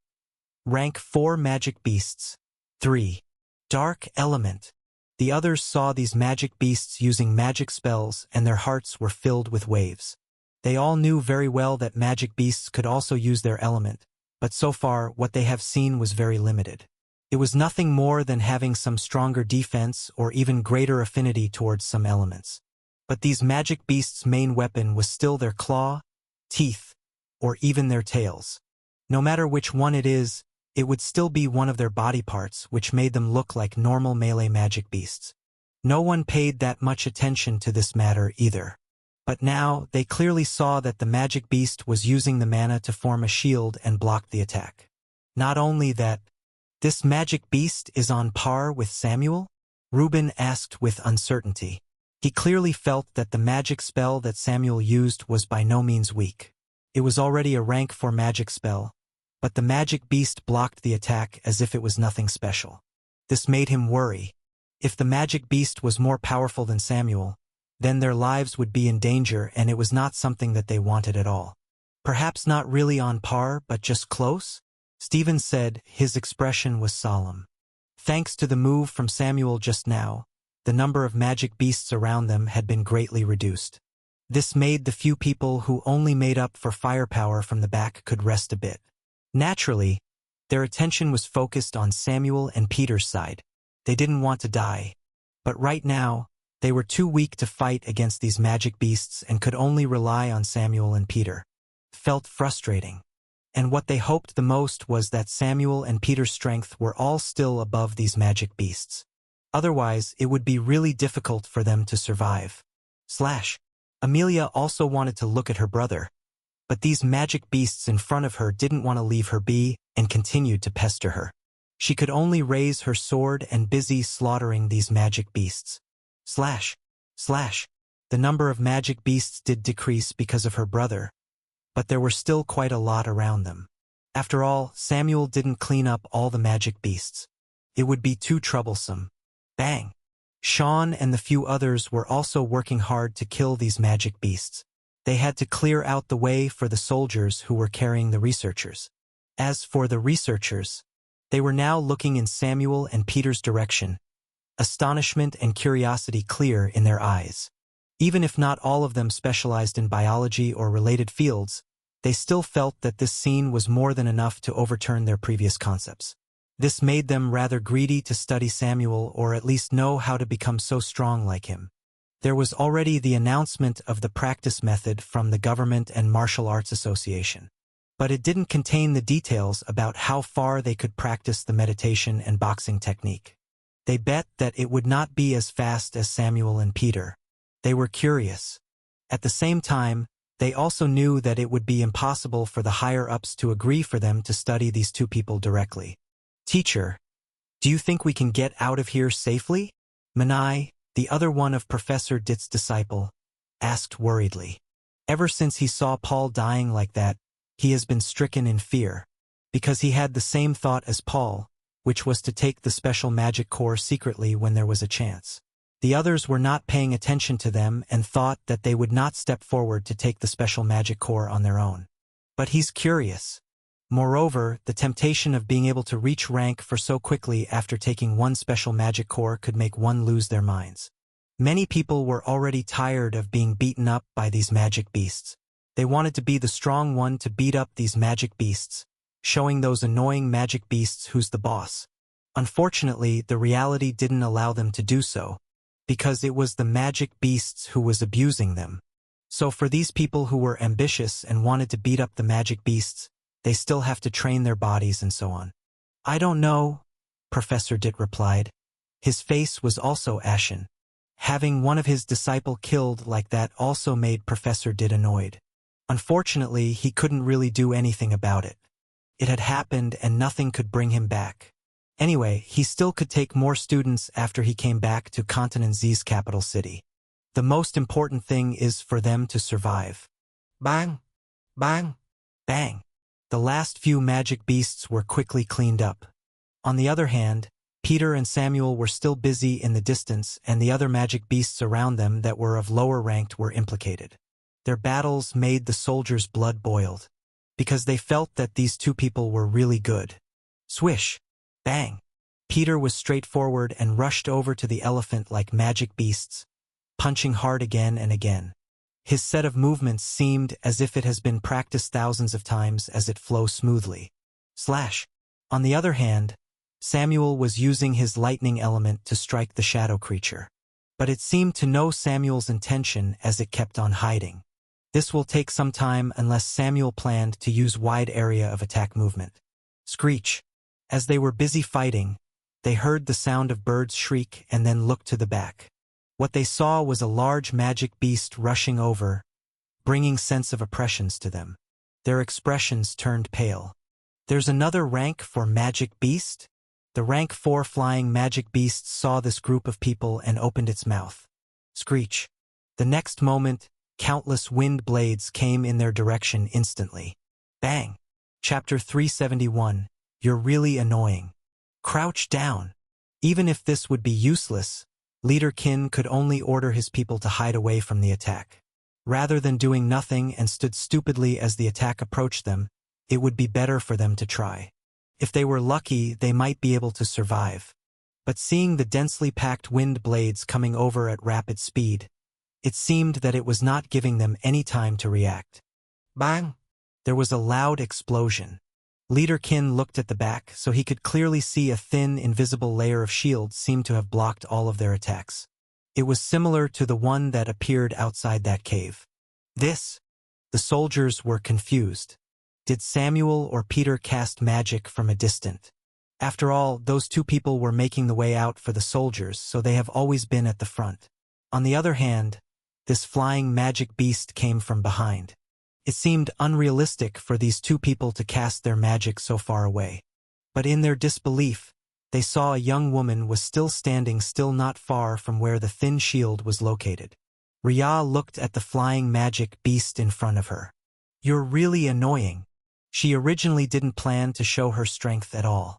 Rank 4 Magic Beasts. 3. Dark Element. The others saw these magic beasts using magic spells and their hearts were filled with waves. They all knew very well that magic beasts could also use their element, but so far what they have seen was very limited. It was nothing more than having some stronger defense or even greater affinity towards some elements. But these magic beasts' main weapon was still their claw, teeth, or even their tails. No matter which one it is, it would still be one of their body parts, which made them look like normal melee magic beasts. No one paid that much attention to this matter either. But now, they clearly saw that the magic beast was using the mana to form a shield and block the attack. Not only that, this magic beast is on par with Samuel? Reuben asked with uncertainty. He clearly felt that the magic spell that Samuel used was by no means weak. It was already a rank 4 magic spell, but the magic beast blocked the attack as if it was nothing special. This made him worry. If the magic beast was more powerful than Samuel, then their lives would be in danger and it was not something that they wanted at all. Perhaps not really on par, but just close? Stephen said, his expression was solemn. Thanks to the move from Samuel just now, the number of magic beasts around them had been greatly reduced. This made the few people who only made up for firepower from the back could rest a bit. Naturally, their attention was focused on Samuel and Peter's side. They didn't want to die. But right now, they were too weak to fight against these magic beasts and could only rely on Samuel and Peter. Felt frustrating. And what they hoped the most was that Samuel and Peter's strength were all still above these magic beasts. Otherwise, it would be really difficult for them to survive. Amelia also wanted to look at her brother, but these magic beasts in front of her didn't want to leave her be and continued to pester her. She could only raise her sword and busy slaughtering these magic beasts. The number of magic beasts did decrease because of her brother, but there were still quite a lot around them. After all, Samuel didn't clean up all the magic beasts. It would be too troublesome. Bang! Sean and the few others were also working hard to kill these magic beasts. They had to clear out the way for the soldiers who were carrying the researchers. As for the researchers, they were now looking in Samuel and Peter's direction, astonishment and curiosity clear in their eyes. Even if not all of them specialized in biology or related fields, they still felt that this scene was more than enough to overturn their previous concepts. This made them rather greedy to study Samuel or at least know how to become so strong like him. There was already the announcement of the practice method from the Government and Martial Arts Association. But it didn't contain the details about how far they could practice the meditation and boxing technique. They bet that it would not be as fast as Samuel and Peter. They were curious. At the same time, they also knew that it would be impossible for the higher-ups to agree for them to study these two people directly. "Teacher, do you think we can get out of here safely?" Manai, the other one of Professor Ditt's disciple, asked worriedly. Ever since he saw Paul dying like that, he has been stricken in fear, because he had the same thought as Paul, which was to take the special magic core secretly when there was a chance. The others were not paying attention to them and thought that they would not step forward to take the special magic core on their own. But he's curious. Moreover, the temptation of being able to reach rank for so quickly after taking one special magic core could make one lose their minds. Many people were already tired of being beaten up by these magic beasts. They wanted to be the strong one to beat up these magic beasts, showing those annoying magic beasts who's the boss. Unfortunately, the reality didn't allow them to do so, because it was the magic beasts who was abusing them. So for these people who were ambitious and wanted to beat up the magic beasts, they still have to train their bodies and so on. "I don't know," Professor Ditt replied. His face was also ashen. Having one of his disciple killed like that also made Professor Ditt annoyed. Unfortunately, he couldn't really do anything about it. It had happened and nothing could bring him back. Anyway, he still could take more students after he came back to Continent Z's capital city. The most important thing is for them to survive. Bang! Bang! Bang! The last few magic beasts were quickly cleaned up. On the other hand, Peter and Samuel were still busy in the distance, and the other magic beasts around them that were of lower rank were implicated. Their battles made the soldiers' blood boiled, because they felt that these two people were really good. Swish! Bang! Peter was straightforward and rushed over to the elephant like magic beasts, punching hard again and again. His set of movements seemed as if it has been practiced thousands of times as it flows smoothly. Slash! On the other hand, Samuel was using his lightning element to strike the shadow creature. But it seemed to know Samuel's intention as it kept on hiding. This will take some time unless Samuel planned to use wide area of attack movement. Screech! As they were busy fighting, they heard the sound of birds shriek and then looked to the back. What they saw was a large magic beast rushing over, bringing sense of oppressions to them. Their expressions turned pale. "There's another rank for magic beast?" The rank 4 flying magic beast saw this group of people and opened its mouth. Screech! The next moment, countless wind blades came in their direction instantly. Bang! Chapter 371. You're really annoying. Crouch down. Even if this would be useless, Leader Qin could only order his people to hide away from the attack. Rather than doing nothing and stood stupidly as the attack approached them, it would be better for them to try. If they were lucky, they might be able to survive. But seeing the densely packed wind blades coming over at rapid speed, it seemed that it was not giving them any time to react. Bang! There was a loud explosion. Leader Qin looked at the back so he could clearly see a thin, invisible layer of shield seemed to have blocked all of their attacks. It was similar to the one that appeared outside that cave. The soldiers were confused. Did Samuel or Peter cast magic from a distant? After all, those two people were making the way out for the soldiers, so they have always been at the front. On the other hand, this flying magic beast came from behind. It seemed unrealistic for these two people to cast their magic so far away. But in their disbelief, they saw a young woman was still standing not far from where the thin shield was located. Rhea looked at the flying magic beast in front of her. You're really annoying. She originally didn't plan to show her strength at all.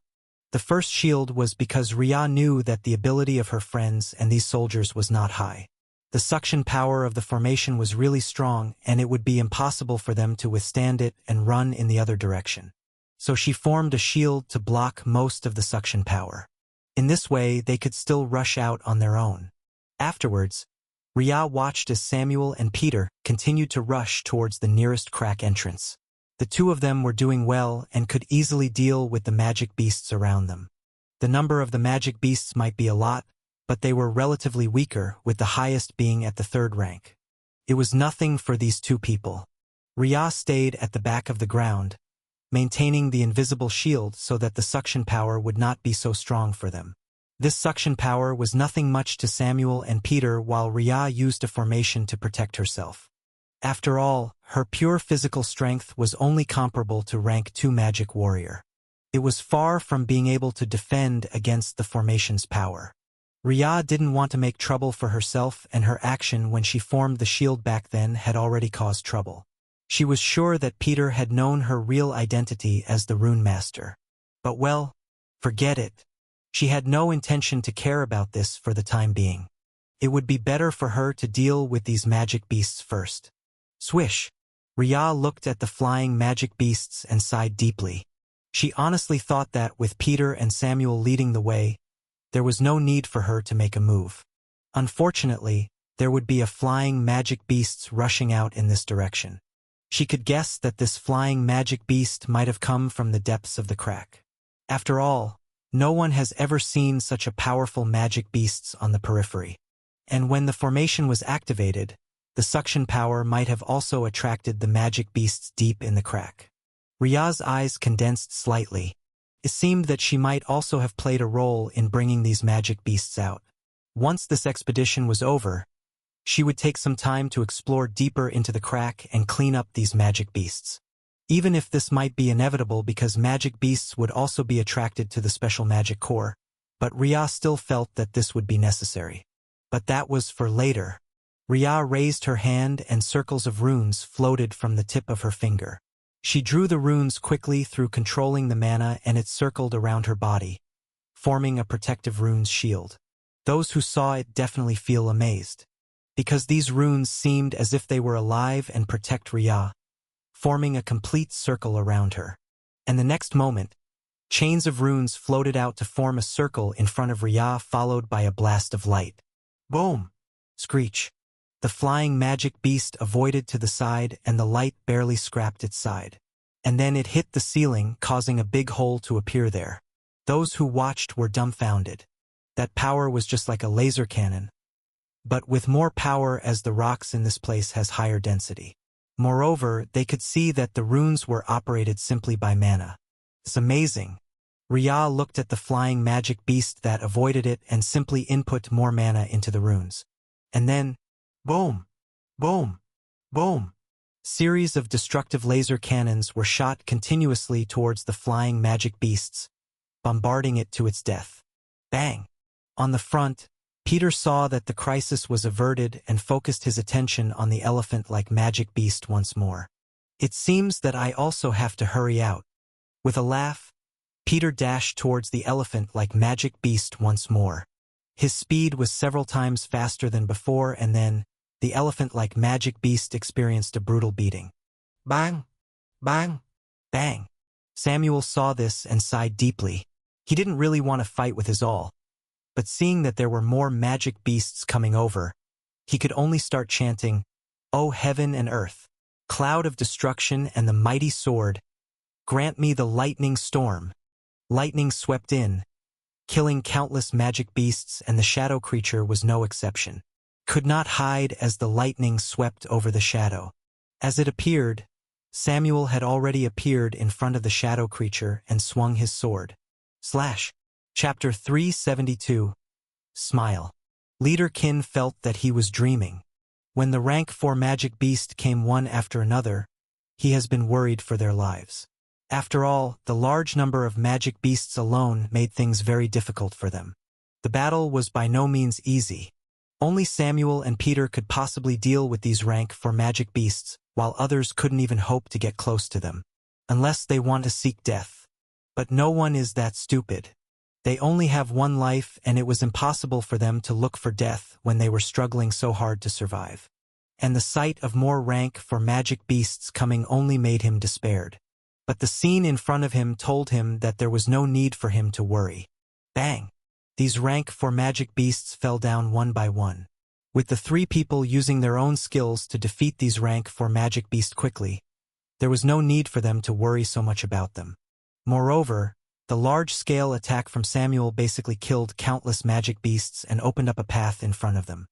The first shield was because Rhea knew that the ability of her friends and these soldiers was not high. The suction power of the formation was really strong, and it would be impossible for them to withstand it and run in the other direction. So she formed a shield to block most of the suction power. In this way, they could still rush out on their own. Afterwards, Rhea watched as Samuel and Peter continued to rush towards the nearest crack entrance. The two of them were doing well and could easily deal with the magic beasts around them. The number of the magic beasts might be a lot, but they were relatively weaker, with the highest being at the 3rd rank. It was nothing for these two people. Rhea stayed at the back of the ground, maintaining the invisible shield so that the suction power would not be so strong for them. This suction power was nothing much to Samuel and Peter, while Rhea used a formation to protect herself. After all, her pure physical strength was only comparable to rank 2 magic warrior. It was far from being able to defend against the formation's power. Rhea didn't want to make trouble for herself, and her action when she formed the shield back then had already caused trouble. She was sure that Peter had known her real identity as the Runemaster. But well, forget it. She had no intention to care about this for the time being. It would be better for her to deal with these magic beasts first. Swish! Rhea looked at the flying magic beasts and sighed deeply. She honestly thought that with Peter and Samuel leading the way, there was no need for her to make a move. Unfortunately, there would be a flying magic beasts rushing out in this direction. She could guess that this flying magic beast might have come from the depths of the crack. After all, no one has ever seen such a powerful magic beasts on the periphery. And when the formation was activated, the suction power might have also attracted the magic beasts deep in the crack. Rhea's eyes condensed slightly. It seemed that she might also have played a role in bringing these magic beasts out. Once this expedition was over, she would take some time to explore deeper into the crack and clean up these magic beasts. Even if this might be inevitable because magic beasts would also be attracted to the special magic core, but Rhea still felt that this would be necessary. But that was for later. Rhea raised her hand and circles of runes floated from the tip of her finger. She drew the runes quickly through controlling the mana, and it circled around her body, forming a protective runes shield. Those who saw it definitely feel amazed, because these runes seemed as if they were alive and protect Rhea, forming a complete circle around her. And the next moment, chains of runes floated out to form a circle in front of Rhea, followed by a blast of light. Boom! Screech! The flying magic beast avoided to the side, and the light barely scraped its side. And then it hit the ceiling, causing a big hole to appear there. Those who watched were dumbfounded. That power was just like a laser cannon, but with more power, as the rocks in this place has higher density. Moreover, they could see that the runes were operated simply by mana. It's amazing. Rhea looked at the flying magic beast that avoided it and simply input more mana into the runes. And then, boom! Boom! Boom! Series of destructive laser cannons were shot continuously towards the flying magic beasts, bombarding it to its death. Bang! On the front, Peter saw that the crisis was averted and focused his attention on the elephant-like magic beast once more. It seems that I also have to hurry out. With a laugh, Peter dashed towards the elephant-like magic beast once more. His speed was several times faster than before, and then, the elephant-like magic beast experienced a brutal beating. Bang! Bang! Bang! Samuel saw this and sighed deeply. He didn't really want to fight with his all, but seeing that there were more magic beasts coming over, he could only start chanting, "O heaven and earth, cloud of destruction and the mighty sword, grant me the lightning storm." Lightning swept in, killing countless magic beasts, and the shadow creature was no exception. Could not hide as the lightning swept over the shadow. As it appeared, Samuel had already appeared in front of the shadow creature and swung his sword. Slash. Chapter 372. Smile. Leader Kin felt that he was dreaming. When the rank 4 magic beast came one after another, he has been worried for their lives. After all, the large number of magic beasts alone made things very difficult for them. The battle was by no means easy. Only Samuel and Peter could possibly deal with these rank 4 magic beasts, while others couldn't even hope to get close to them. Unless they want to seek death. But no one is that stupid. They only have one life, and it was impossible for them to look for death when they were struggling so hard to survive. And the sight of more rank 4 magic beasts coming only made him despaired. But the scene in front of him told him that there was no need for him to worry. Bang! These rank 4 magic beasts fell down one by one. With the 3 people using their own skills to defeat these rank 4 magic beasts quickly, there was no need for them to worry so much about them. Moreover, the large-scale attack from Samuel basically killed countless magic beasts and opened up a path in front of them.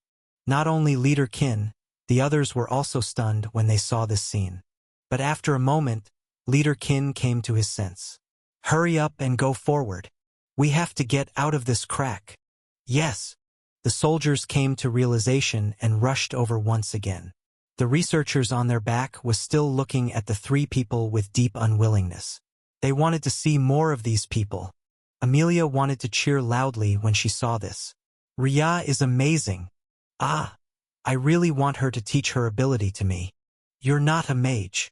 Not only Leader Qin, the others were also stunned when they saw this scene. But after a moment, Leader Qin came to his sense. Hurry up and go forward. We have to get out of this crack. Yes. The soldiers came to realization and rushed over once again. The researchers on their back was still looking at the 3 people with deep unwillingness. They wanted to see more of these people. Amelia wanted to cheer loudly when she saw this. Ria is amazing. Ah, I really want her to teach her ability to me. You're not a mage.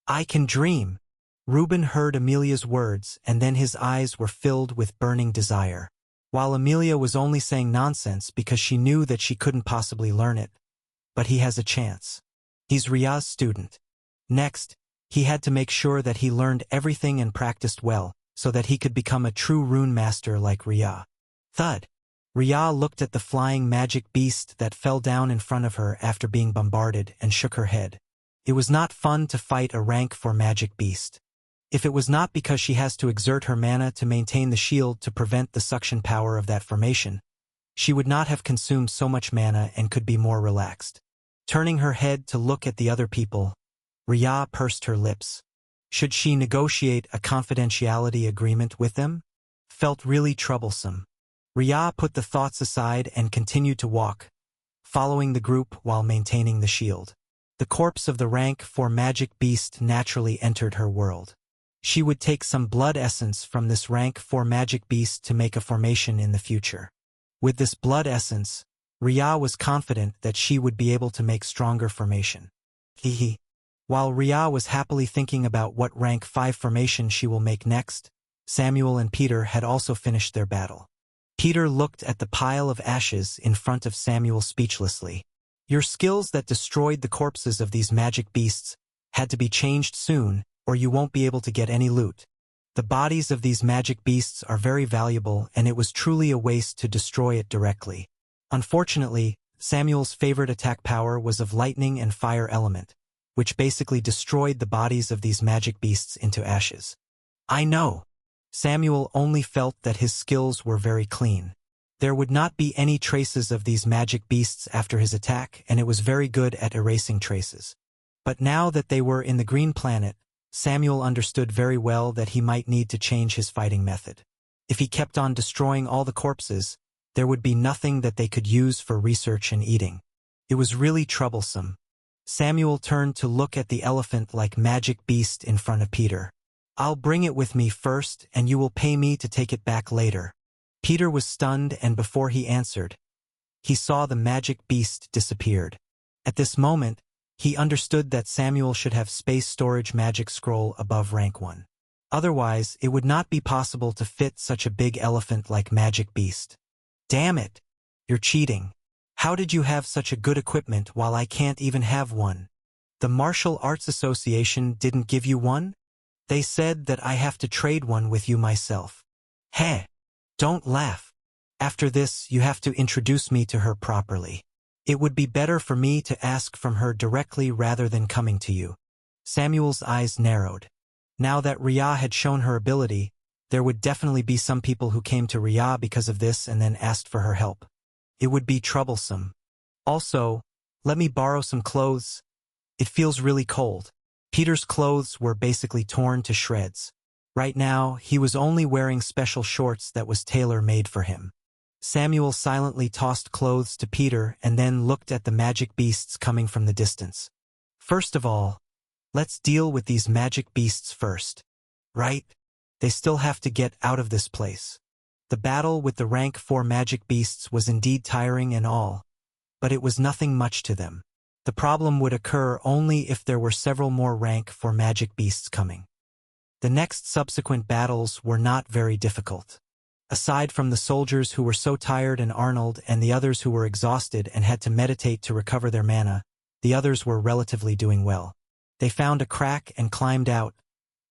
I can dream. Reuben heard Amelia's words, and then his eyes were filled with burning desire. While Amelia was only saying nonsense because she knew that she couldn't possibly learn it. But he has a chance. He's Ria's student. Next, he had to make sure that he learned everything and practiced well, so that he could become a true Runemaster like Ria. Thud! Ria looked at the flying magic beast that fell down in front of her after being bombarded and shook her head. It was not fun to fight a rank 4 magic beast. If it was not because she has to exert her mana to maintain the shield to prevent the suction power of that formation, she would not have consumed so much mana and could be more relaxed. Turning her head to look at the other people, Ria pursed her lips. Should she negotiate a confidentiality agreement with them? Felt really troublesome. Ria put the thoughts aside and continued to walk, following the group while maintaining the shield. The corpse of the rank 4 magic beast naturally entered her world. She would take some blood essence from this rank 4 magic beast to make a formation in the future. With this blood essence, Ria was confident that she would be able to make stronger formation. Hehe. While Ria was happily thinking about what rank 5 formation she will make next, Samuel and Peter had also finished their battle. Peter looked at the pile of ashes in front of Samuel speechlessly. Your skills that destroyed the corpses of these magic beasts had to be changed soon, or you won't be able to get any loot. The bodies of these magic beasts are very valuable, and it was truly a waste to destroy it directly. Unfortunately, Samuel's favorite attack power was of lightning and fire element, which basically destroyed the bodies of these magic beasts into ashes. I know. Samuel only felt that his skills were very clean. There would not be any traces of these magic beasts after his attack, and it was very good at erasing traces. But now that they were in the green planet, Samuel understood very well that he might need to change his fighting method. If he kept on destroying all the corpses, there would be nothing that they could use for research and eating. It was really troublesome. Samuel turned to look at the elephant-like magic beast in front of Peter. I'll bring it with me first, and you will pay me to take it back later. Peter was stunned, and before he answered, he saw the magic beast disappeared. At this moment, he understood that Samuel should have space storage magic scroll above rank 1. Otherwise, it would not be possible to fit such a big elephant-like magic beast. Damn it! You're cheating. How did you have such a good equipment while I can't even have one? The Martial Arts Association didn't give you one? They said that I have to trade one with you myself. Heh! Don't laugh. After this, you have to introduce me to her properly. It would be better for me to ask from her directly rather than coming to you. Samuel's eyes narrowed. Now that Ria had shown her ability, there would definitely be some people who came to Ria because of this and then asked for her help. It would be troublesome. Also, let me borrow some clothes. It feels really cold. Peter's clothes were basically torn to shreds. Right now, he was only wearing special shorts that was tailor-made for him. Samuel silently tossed clothes to Peter and then looked at the magic beasts coming from the distance. First of all, let's deal with these magic beasts first. Right? They still have to get out of this place. The battle with the rank 4 magic beasts was indeed tiring and all, but it was nothing much to them. The problem would occur only if there were several more rank for magic beasts coming. The next subsequent battles were not very difficult. Aside from the soldiers who were so tired and Arnold and the others who were exhausted and had to meditate to recover their mana, the others were relatively doing well. They found a crack and climbed out,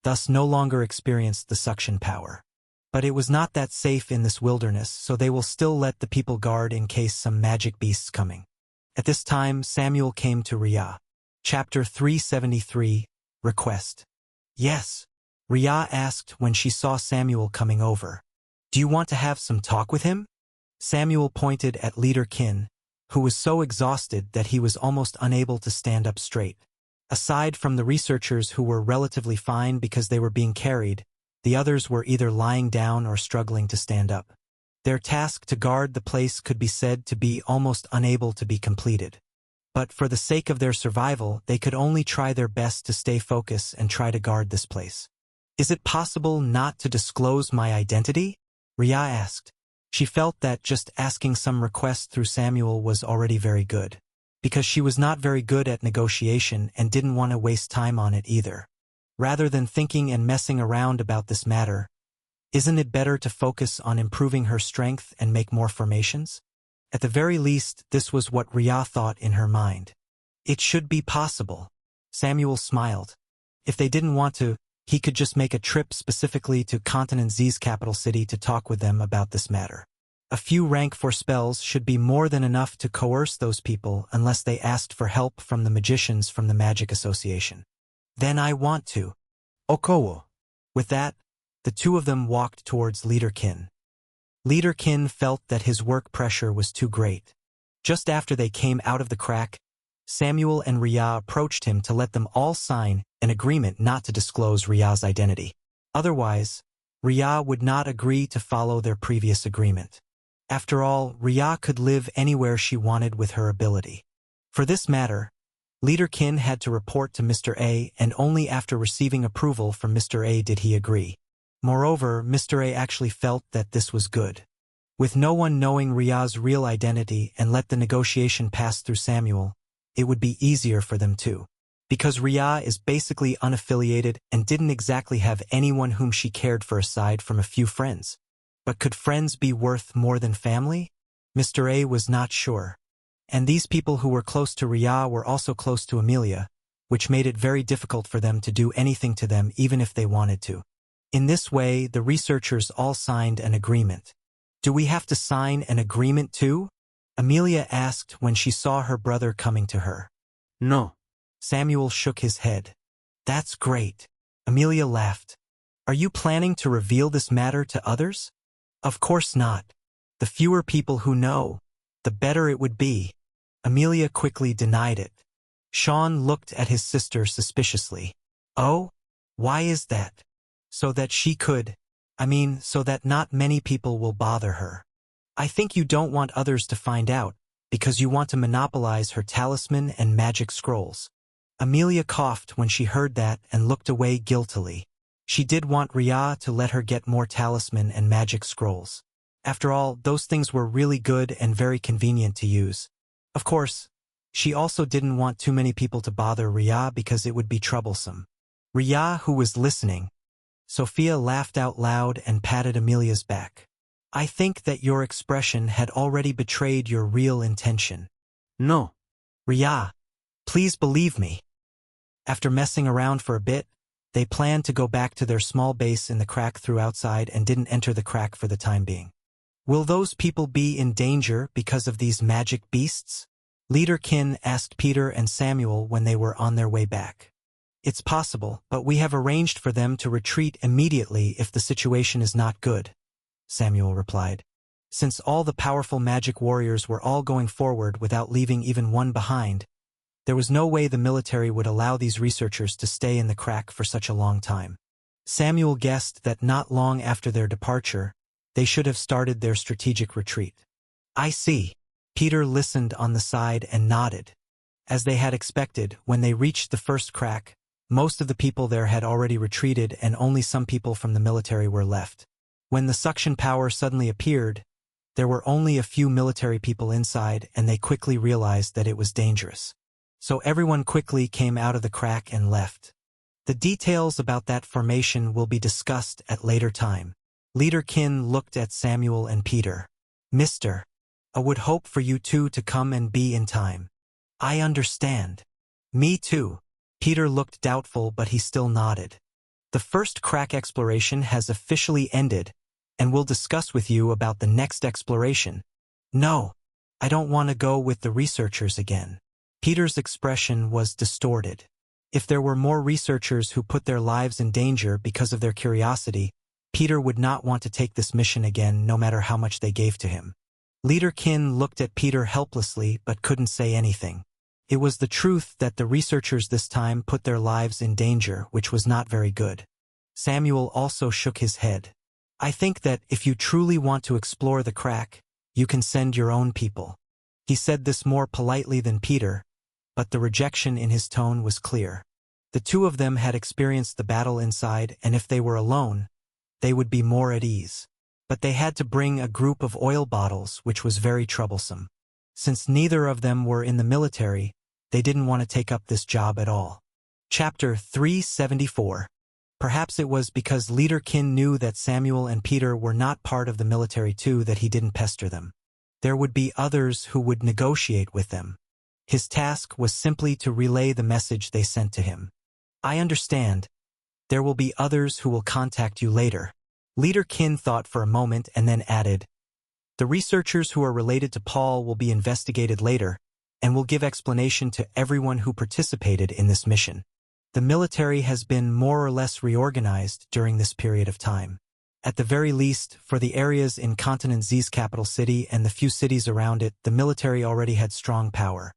thus no longer experienced the suction power. But it was not that safe in this wilderness, so they will still let the people guard in case some magic beasts coming. At this time, Samuel came to Rhea. Chapter 373, Request. Yes, Rhea asked when she saw Samuel coming over. Do you want to have some talk with him? Samuel pointed at Leader Kin, who was so exhausted that he was almost unable to stand up straight. Aside from the researchers who were relatively fine because they were being carried, the others were either lying down or struggling to stand up. Their task to guard the place could be said to be almost unable to be completed. But for the sake of their survival, they could only try their best to stay focused and try to guard this place. Is it possible not to disclose my identity? Rhea asked. She felt that just asking some request through Samuel was already very good, because she was not very good at negotiation and didn't want to waste time on it either. Rather than thinking and messing around about this matter, isn't it better to focus on improving her strength and make more formations? At the very least, this was what Rhea thought in her mind. It should be possible. Samuel smiled. If they didn't want to, he could just make a trip specifically to Continent Z's capital city to talk with them about this matter. A few rank 4 spells should be more than enough to coerce those people unless they asked for help from the magicians from the Magic Association. Then I want to. Okowo. With that, the two of them walked towards Leader Kin. Leader Kin felt that his work pressure was too great. Just after they came out of the crack, Samuel and Rhea approached him to let them all sign an agreement not to disclose Rhea's identity. Otherwise, Rhea would not agree to follow their previous agreement. After all, Rhea could live anywhere she wanted with her ability. For this matter, Leader Kin had to report to Mr. A, and only after receiving approval from Mr. A did he agree. Moreover, Mr. A actually felt that this was good. With no one knowing Rhea's real identity and let the negotiation pass through Samuel, it would be easier for them too. Because Rhea is basically unaffiliated and didn't exactly have anyone whom she cared for aside from a few friends. But could friends be worth more than family? Mr. A was not sure. And these people who were close to Rhea were also close to Amelia, which made it very difficult for them to do anything to them even if they wanted to. In this way, the researchers all signed an agreement. Do we have to sign an agreement too? Amelia asked when she saw her brother coming to her. No. Samuel shook his head. That's great. Amelia laughed. Are you planning to reveal this matter to others? Of course not. The fewer people who know, the better it would be. Amelia quickly denied it. Sean looked at his sister suspiciously. Oh? Why is that? So that she could. So that not many people will bother her. I think you don't want others to find out, because you want to monopolize her talisman and magic scrolls. Amelia coughed when she heard that and looked away guiltily. She did want Rhea to let her get more talisman and magic scrolls. After all, those things were really good and very convenient to use. Of course, she also didn't want too many people to bother Rhea because it would be troublesome. Rhea, who was listening, Sophia laughed out loud and patted Amelia's back. I think that your expression had already betrayed your real intention. No. Rhea, please believe me. After messing around for a bit, they planned to go back to their small base in the crack through outside and didn't enter the crack for the time being. Will those people be in danger because of these magic beasts? Leader Kin asked Peter and Samuel when they were on their way back. It's possible, but we have arranged for them to retreat immediately if the situation is not good, Samuel replied. Since all the powerful magic warriors were all going forward without leaving even one behind, there was no way the military would allow these researchers to stay in the crack for such a long time. Samuel guessed that not long after their departure, they should have started their strategic retreat. I see. Peter listened on the side and nodded. As they had expected, when they reached the first crack, most of the people there had already retreated and only some people from the military were left. When the suction power suddenly appeared, There were only a few military people inside, and they quickly realized that it was dangerous. So everyone quickly came out of the crack and left. The details about that formation will be discussed at later time. Leader Qin looked at Samuel and Peter. Mister, I would hope for you two to come and be in time. I understand. Me too. Peter looked doubtful, but he still nodded. The first crack exploration has officially ended, and we'll discuss with you about the next exploration. No, I don't want to go with the researchers again. Peter's expression was distorted. If there were more researchers who put their lives in danger because of their curiosity, Peter would not want to take this mission again, no matter how much they gave to him. Leader Qin looked at Peter helplessly but couldn't say anything. It was the truth that the researchers this time put their lives in danger, which was not very good. Samuel also shook his head. I think that if you truly want to explore the crack, you can send your own people. He said this more politely than Peter, but the rejection in his tone was clear. The two of them had experienced the battle inside, and if they were alone, they would be more at ease. But they had to bring a group of oil bottles, which was very troublesome. Since neither of them were in the military, they didn't want to take up this job at all. Chapter 374. Perhaps it was because Leader Qin knew that Samuel and Peter were not part of the military too that he didn't pester them. There would be others who would negotiate with them. His task was simply to relay the message they sent to him. I understand. There will be others who will contact you later. Leader Qin thought for a moment and then added, the researchers who are related to Paul will be investigated later, and will give explanation to everyone who participated in this mission. The military has been more or less reorganized during this period of time. At the very least, for the areas in Continent Z's capital city and the few cities around it, the military already had strong power.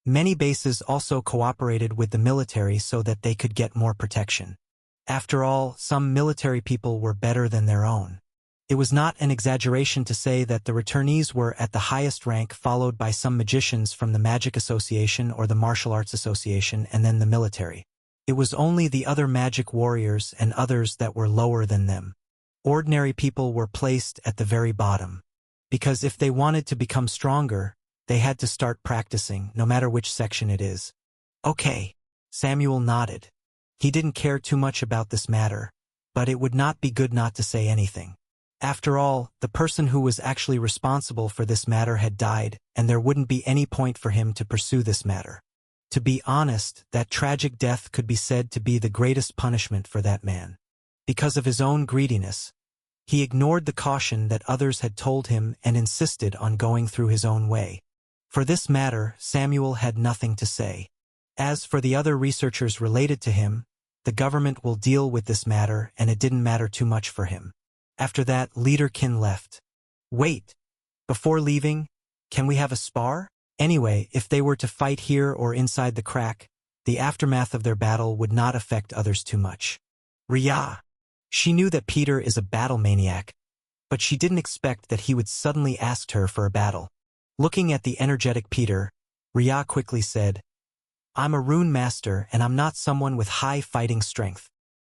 Many bases also cooperated with the military so that they could get more protection. After all, some military people were better than their own. It was not an exaggeration to say that the returnees were at the highest rank, followed by some magicians from the Magic Association or the Martial Arts Association, and then the military. It was only the other magic warriors and others that were lower than them. Ordinary people were placed at the very bottom. Because if they wanted to become stronger, they had to start practicing, no matter which section it is. Okay. Samuel nodded. He didn't care too much about this matter, but it would not be good not to say anything. After all, the person who was actually responsible for this matter had died, and there wouldn't be any point for him to pursue this matter. To be honest, that tragic death could be said to be the greatest punishment for that man. Because of his own greediness, he ignored the caution that others had told him and insisted on going through his own way. For this matter, Samuel had nothing to say. As for the other researchers related to him, the government will deal with this matter, and it didn't matter too much for him. After that, Leader Qin left. Wait. Before leaving, can we have a spar? Anyway, if they were to fight here or inside the crack, the aftermath of their battle would not affect others too much. Rhea. She knew that Peter is a battle maniac, but she didn't expect that he would suddenly ask her for a battle. Looking at the energetic Peter, Rhea quickly said, I'm a Runemaster and I'm not someone with high fighting strength.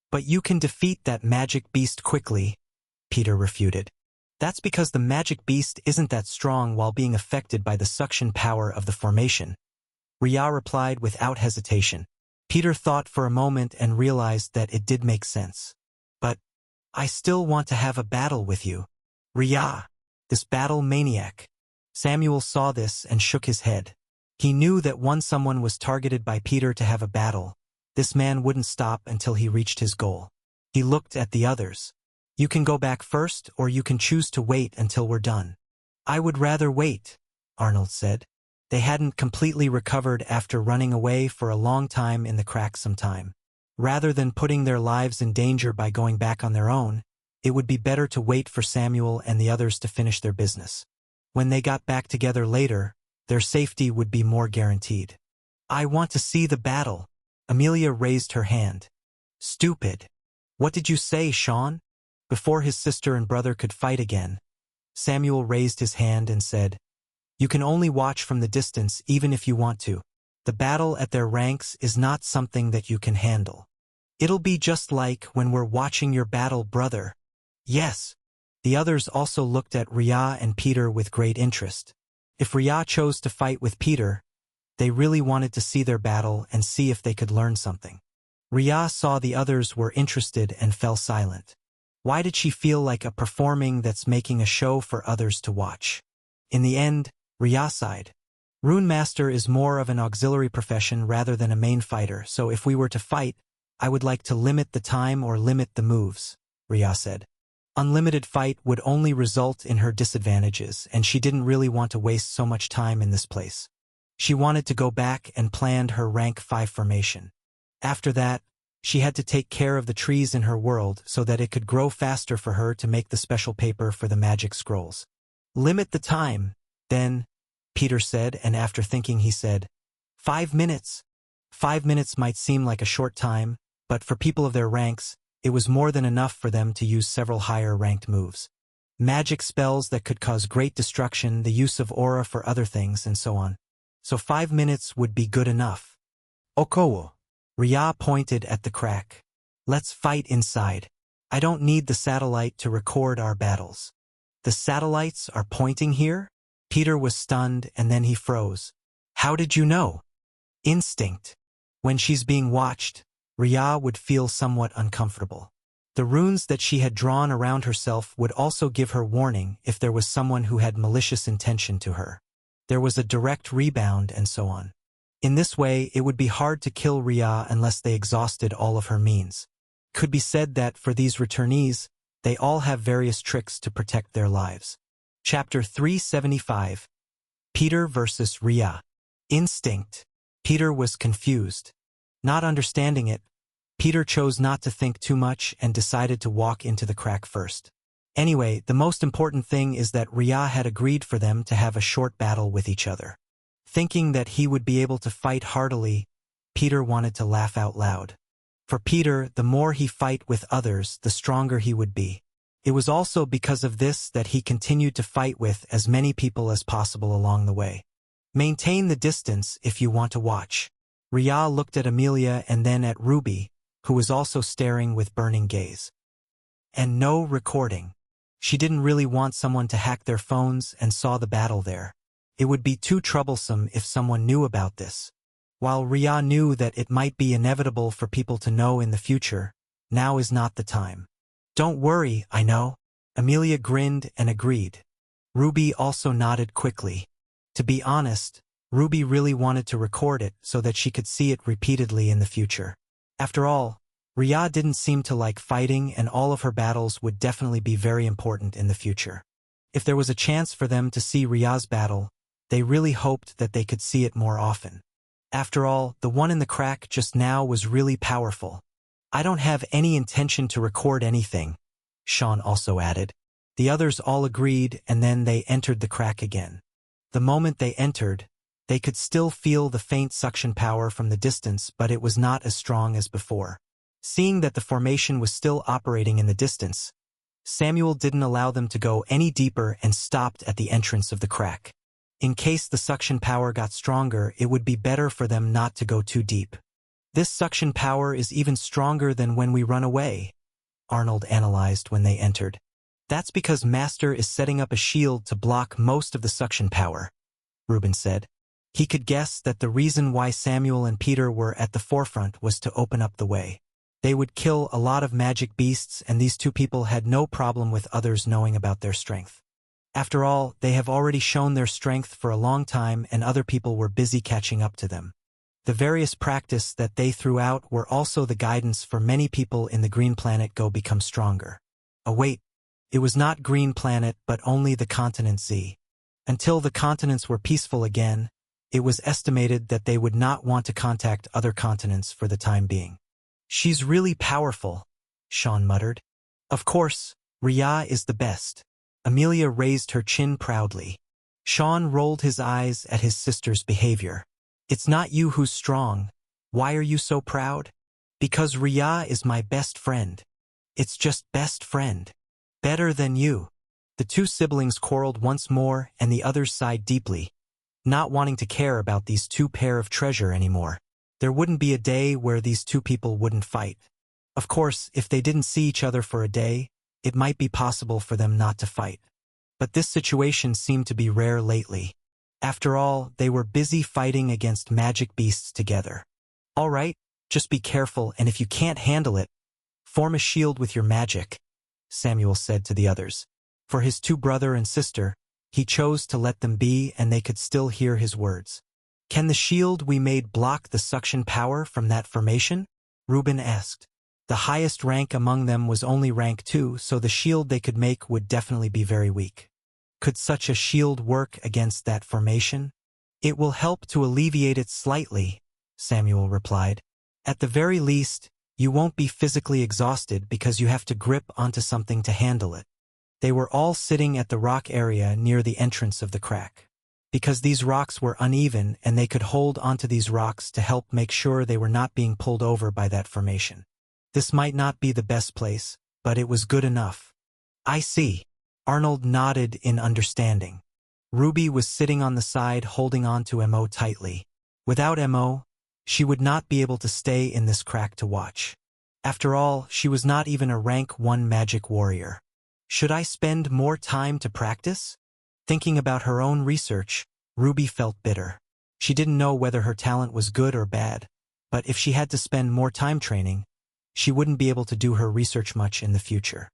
But you can defeat that magic beast quickly, Peter refuted. That's because the magic beast isn't that strong while being affected by the suction power of the formation. Rhea replied without hesitation. Peter thought for a moment and realized that it did make sense. But I still want to have a battle with you. Rhea, this battle maniac. Samuel saw this and shook his head. He knew that once someone was targeted by Peter to have a battle, this man wouldn't stop until he reached his goal. He looked at the others. You can go back first, or you can choose to wait until we're done. I would rather wait, Arnold said. They hadn't completely recovered after running away for a long time in the crack sometime. Rather than putting their lives in danger by going back on their own, it would be better to wait for Samuel and the others to finish their business. When they got back together later, their safety would be more guaranteed. I want to see the battle. Amelia raised her hand. Stupid. What did you say, Sean? Before his sister and brother could fight again, Samuel raised his hand and said, You can only watch from the distance even if you want to. The battle at their ranks is not something that you can handle. It'll be just like when we're watching your battle, brother. Yes. The others also looked at Rhea and Peter with great interest. If Rhea chose to fight with Peter, they really wanted to see their battle and see if they could learn something. Rhea saw the others were interested and fell silent. Why did she feel like a performing that's making a show for others to watch? In the end, Rhea sighed. Runemaster is more of an auxiliary profession rather than a main fighter, so if we were to fight, I would like to limit the time or limit the moves, Rhea said. Unlimited fight would only result in her disadvantages, and she didn't really want to waste so much time in this place. She wanted to go back and planned her rank 5 formation. After that, she had to take care of the trees in her world so that it could grow faster for her to make the special paper for the magic scrolls. Limit the time, then, Peter said, and after thinking he said, 5 minutes. 5 minutes might seem like a short time, but for people of their ranks, it was more than enough for them to use several higher-ranked moves. Magic spells that could cause great destruction, the use of aura for other things, and so on. So 5 minutes would be good enough. Okowo. Rhea pointed at the crack. Let's fight inside. I don't need the satellite to record our battles. The satellites are pointing here? Peter was stunned and then he froze. How did you know? Instinct. When she's being watched, Rhea would feel somewhat uncomfortable. The runes that she had drawn around herself would also give her warning if there was someone who had malicious intention to her. There was a direct rebound and so on. In this way, it would be hard to kill Rhea unless they exhausted all of her means. Could be said that for these returnees, they all have various tricks to protect their lives. Chapter 375. Peter versus Rhea. Instinct. Peter was confused. Not understanding it, Peter chose not to think too much and decided to walk into the crack first. Anyway, the most important thing is that Rhea had agreed for them to have a short battle with each other. Thinking that he would be able to fight heartily, Peter wanted to laugh out loud. For Peter, the more he fight with others, the stronger he would be. It was also because of this that he continued to fight with as many people as possible along the way. Maintain the distance if you want to watch. Rhea looked at Amelia and then at Ruby, who was also staring with burning gaze. And no recording. She didn't really want someone to hack their phones and saw the battle there. It would be too troublesome if someone knew about this. While Rhea knew that it might be inevitable for people to know in the future, now is not the time. Don't worry, I know. Amelia grinned and agreed. Ruby also nodded quickly. To be honest, Ruby really wanted to record it so that she could see it repeatedly in the future. After all, Rhea didn't seem to like fighting and all of her battles would definitely be very important in the future. If there was a chance for them to see Rhea's battle, they really hoped that they could see it more often. After all, the one in the crack just now was really powerful. I don't have any intention to record anything, Sean also added. The others all agreed and then they entered the crack again. The moment they entered, they could still feel the faint suction power from the distance, but it was not as strong as before. Seeing that the formation was still operating in the distance, Samuel didn't allow them to go any deeper and stopped at the entrance of the crack. In case the suction power got stronger, it would be better for them not to go too deep. This suction power is even stronger than when we run away, Arnold analyzed when they entered. That's because Master is setting up a shield to block most of the suction power, Reuben said. He could guess that the reason why Samuel and Peter were at the forefront was to open up the way. They would kill a lot of magic beasts and these two people had no problem with others knowing about their strength. After all, they have already shown their strength for a long time and other people were busy catching up to them. The various practice that they threw out were also the guidance for many people in the Green Planet go become stronger. Oh wait, it was not Green Planet but only the continent Z. Until the continents were peaceful again, it was estimated that they would not want to contact other continents for the time being. She's really powerful, Sean muttered. Of course, Rhea is the best. Amelia raised her chin proudly. Sean rolled his eyes at his sister's behavior. It's not you who's strong. Why are you so proud? Because Rhea is my best friend. It's just best friend. Better than you. The two siblings quarreled once more and the others sighed deeply, not wanting to care about these two pair of treasure anymore. There wouldn't be a day where these two people wouldn't fight. Of course, if they didn't see each other for a day, it might be possible for them not to fight. But this situation seemed to be rare lately. After all, they were busy fighting against magic beasts together. All right, just be careful, and if you can't handle it, form a shield with your magic, Samuel said to the others. For his two brother and sister, he chose to let them be, and they could still hear his words. Can the shield we made block the suction power from that formation? Reuben asked. The highest rank among them was only rank 2, so the shield they could make would definitely be very weak. Could such a shield work against that formation? It will help to alleviate it slightly, Samuel replied. At the very least, you won't be physically exhausted because you have to grip onto something to handle it. They were all sitting at the rock area near the entrance of the crack. Because these rocks were uneven and they could hold onto these rocks to help make sure they were not being pulled over by that formation. This might not be the best place, but it was good enough. I see. Arnold nodded in understanding. Ruby was sitting on the side holding on to Mo tightly. Without Mo, she would not be able to stay in this crack to watch. After all, she was not even a rank 1 magic warrior. Should I spend more time to practice? Thinking about her own research, Ruby felt bitter. She didn't know whether her talent was good or bad, but if she had to spend more time training, she wouldn't be able to do her research much in the future.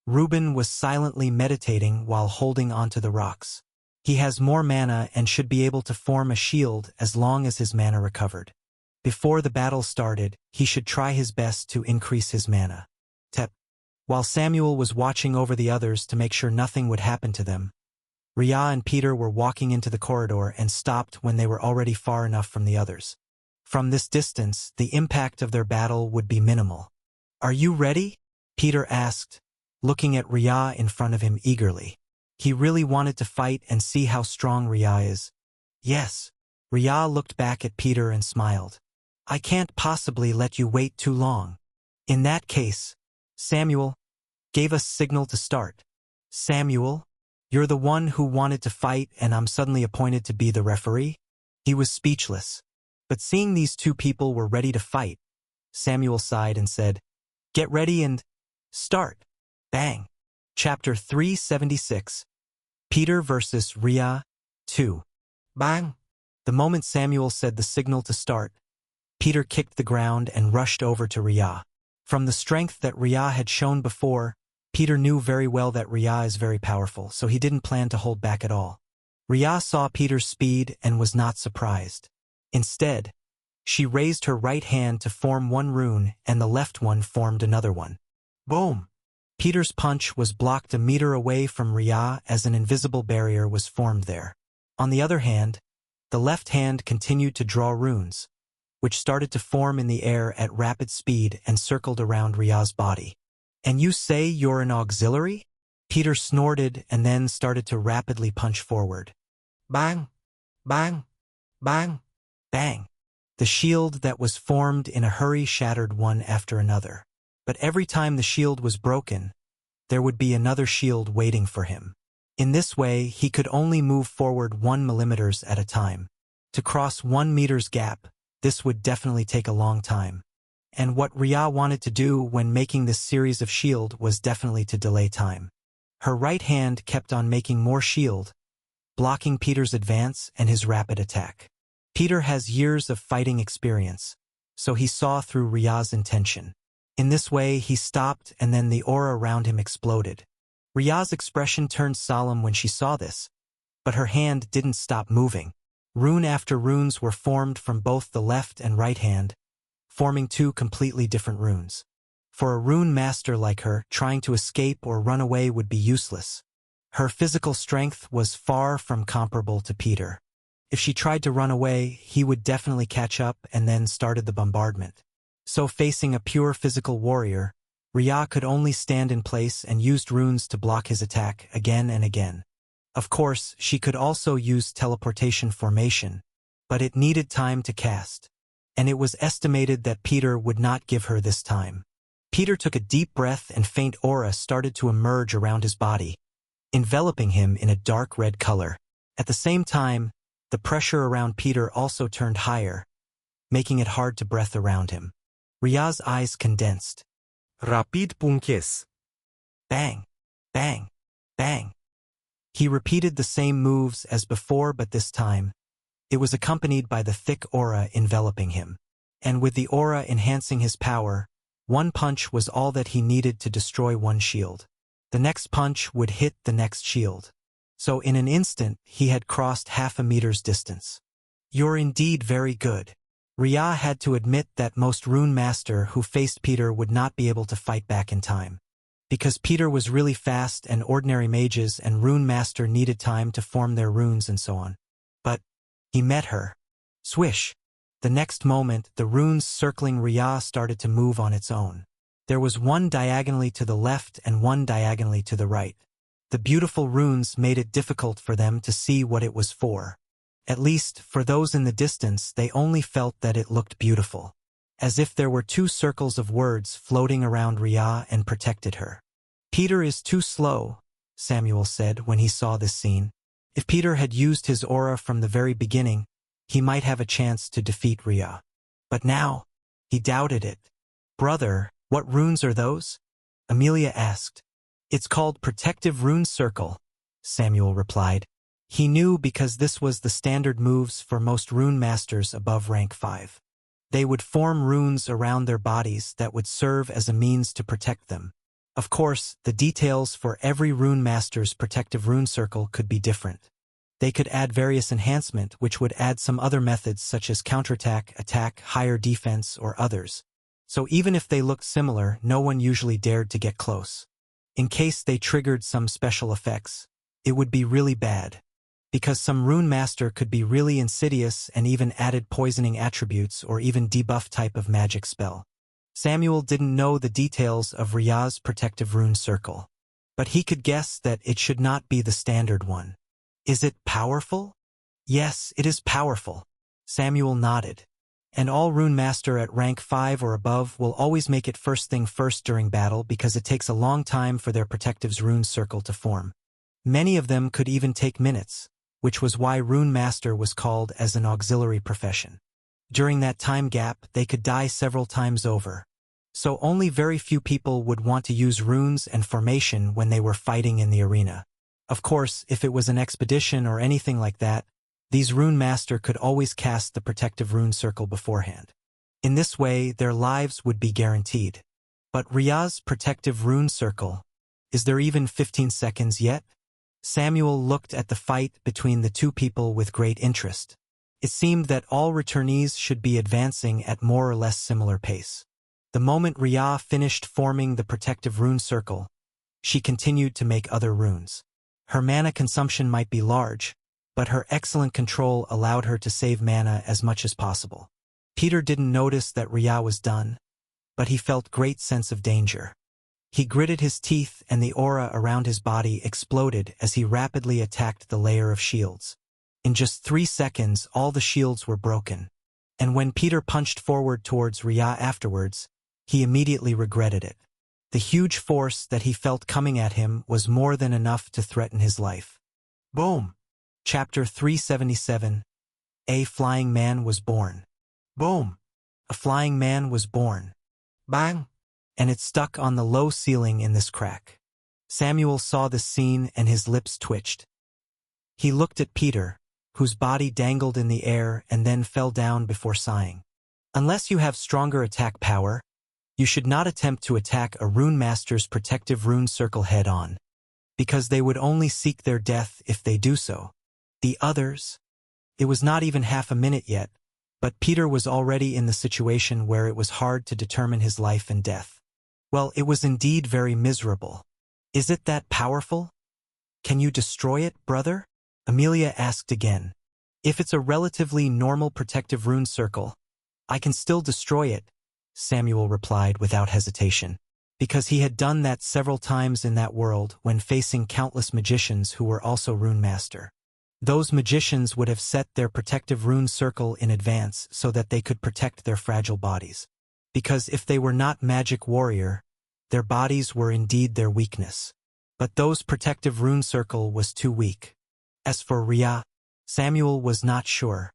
Reuben was silently meditating while holding onto the rocks. He has more mana and should be able to form a shield as long as his mana recovered. Before the battle started, he should try his best to increase his mana. Tep. While Samuel was watching over the others to make sure nothing would happen to them, Rhea and Peter were walking into the corridor and stopped when they were already far enough from the others. From this distance, the impact of their battle would be minimal. Are you ready? Peter asked, looking at Rhea in front of him eagerly. He really wanted to fight and see how strong Rhea is. Yes. Rhea looked back at Peter and smiled. I can't possibly let you wait too long. In that case, Samuel, gave us signal to start. Samuel? You're the one who wanted to fight and I'm suddenly appointed to be the referee? He was speechless. But seeing these two people were ready to fight, Samuel sighed and said, Get ready and start. Bang. Chapter 376. Peter versus Rhea 2. Bang. The moment Samuel said the signal to start, Peter kicked the ground and rushed over to Rhea. From the strength that Rhea had shown before, Peter knew very well that Rhea is very powerful, so he didn't plan to hold back at all. Rhea saw Peter's speed and was not surprised. Instead, she raised her right hand to form one rune and the left one formed another one. Boom! Peter's punch was blocked a meter away from Rhea as an invisible barrier was formed there. On the other hand, the left hand continued to draw runes, which started to form in the air at rapid speed and circled around Rhea's body. And you say you're an auxiliary? Peter snorted and then started to rapidly punch forward. Bang! Bang! Bang! Bang! The shield that was formed in a hurry shattered one after another. But every time the shield was broken, there would be another shield waiting for him. In this way, he could only move forward 1 millimeter at a time. To cross 1 meter's gap, this would definitely take a long time. And what Rhea wanted to do when making this series of shield was definitely to delay time. Her right hand kept on making more shield, blocking Peter's advance and his rapid attack. Peter has years of fighting experience, so he saw through Rhea's intention. In this way, he stopped and then the aura around him exploded. Rhea's expression turned solemn when she saw this, but her hand didn't stop moving. Rune after runes were formed from both the left and right hand, forming 2 completely different runes. For a rune master like her, trying to escape or run away would be useless. Her physical strength was far from comparable to Peter. If she tried to run away, he would definitely catch up and then started the bombardment. So facing a pure physical warrior, Rhea could only stand in place and used runes to block his attack again and again. Of course, she could also use teleportation formation, but it needed time to cast. And it was estimated that Peter would not give her this time. Peter took a deep breath and faint aura started to emerge around his body, enveloping him in a dark red color. At the same time, the pressure around Peter also turned higher, making it hard to breathe around him. Rhea's eyes condensed. Rapid punches. Bang, bang, bang. He repeated the same moves as before, but this time, it was accompanied by the thick aura enveloping him. And with the aura enhancing his power, one punch was all that he needed to destroy one shield. The next punch would hit the next shield. So in an instant, he had crossed half a meter's distance. You're indeed very good. Rhea had to admit that most Runemaster who faced Peter would not be able to fight back in time. Because Peter was really fast and ordinary mages and Runemaster needed time to form their runes and so on. But he met her. Swish! The next moment, the runes circling Rhea started to move on its own. There was one diagonally to the left and one diagonally to the right. The beautiful runes made it difficult for them to see what it was for. At least, for those in the distance, they only felt that it looked beautiful. As if there were two circles of words floating around Rhea and protected her. Peter is too slow, Samuel said when he saw this scene. If Peter had used his aura from the very beginning, he might have a chance to defeat Rhea. But now, he doubted it. Brother, what runes are those? Amelia asked. It's called Protective Rune Circle, Samuel replied. He knew because this was the standard moves for most rune masters above rank 5. They would form runes around their bodies that would serve as a means to protect them. Of course, the details for every rune master's protective rune circle could be different. They could add various enhancement which would add some other methods such as counterattack, attack, higher defense, or others. So even if they looked similar, no one usually dared to get close. In case they triggered some special effects, it would be really bad. Because some rune master could be really insidious and even added poisoning attributes or even debuff type of magic spell. Samuel didn't know the details of Rhea's protective rune circle, but he could guess that it should not be the standard one. Is it powerful? Yes, it is powerful. Samuel nodded. And all rune master at rank 5 or above will always make it first thing first during battle because it takes a long time for their protective's rune circle to form. Many of them could even take minutes, which was why rune master was called as an auxiliary profession. During that time gap, they could die several times over. So only very few people would want to use runes and formation when they were fighting in the arena. Of course, if it was an expedition or anything like that, these rune master could always cast the protective rune circle beforehand. In this way, their lives would be guaranteed. But Rhea's protective rune circle, is there even 15 seconds yet? Samuel looked at the fight between the two people with great interest. It seemed that all returnees should be advancing at more or less similar pace. The moment Rhea finished forming the protective rune circle, she continued to make other runes. Her mana consumption might be large, but her excellent control allowed her to save mana as much as possible. Peter didn't notice that Rhea was done, but he felt great sense of danger. He gritted his teeth and the aura around his body exploded as he rapidly attacked the layer of shields. In just 3 seconds, all the shields were broken. And when Peter punched forward towards Rhea afterwards, he immediately regretted it. The huge force that he felt coming at him was more than enough to threaten his life. Boom! Chapter 377. A flying man was born. Boom! A flying man was born. Bang! And it stuck on the low ceiling in this crack. Samuel saw the scene and his lips twitched. He looked at Peter, whose body dangled in the air and then fell down before sighing. Unless you have stronger attack power, you should not attempt to attack a rune master's protective rune circle head-on, because they would only seek their death if they do so. The others? It was not even half a minute yet, but Peter was already in the situation where it was hard to determine his life and death. Well, it was indeed very miserable. Is it that powerful? Can you destroy it, brother? Amelia asked again. If it's a relatively normal protective rune circle, I can still destroy it, Samuel replied without hesitation, because he had done that several times in that world when facing countless magicians who were also rune master. Those magicians would have set their protective rune circle in advance so that they could protect their fragile bodies. Because if they were not magic warrior, their bodies were indeed their weakness. But those protective rune circle was too weak. As for Rhea, Samuel was not sure.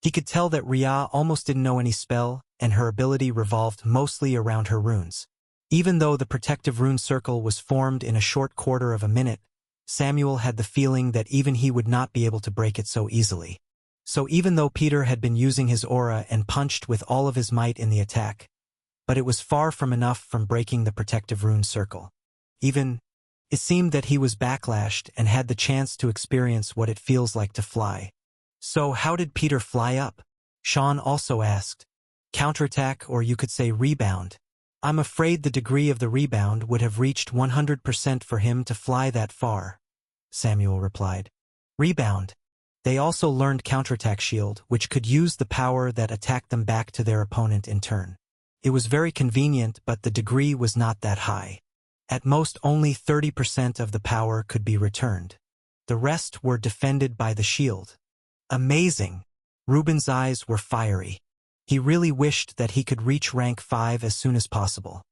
He could tell that Rhea almost didn't know any spell, and her ability revolved mostly around her runes. Even though the protective rune circle was formed in a short quarter of a minute, Samuel had the feeling that even he would not be able to break it so easily. So even though Peter had been using his aura and punched with all of his might in the attack, but it was far from enough from breaking the protective rune circle. It seemed that he was backlashed and had the chance to experience what it feels like to fly. So how did Peter fly up? Sean also asked. Counterattack, or you could say rebound. I'm afraid the degree of the rebound would have reached 100% for him to fly that far, Samuel replied. Rebound. They also learned counterattack shield, which could use the power that attacked them back to their opponent in turn. It was very convenient, but the degree was not that high. At most only 30% of the power could be returned. The rest were defended by the shield. Amazing! Reuben's eyes were fiery. He really wished that he could reach rank 5 as soon as possible.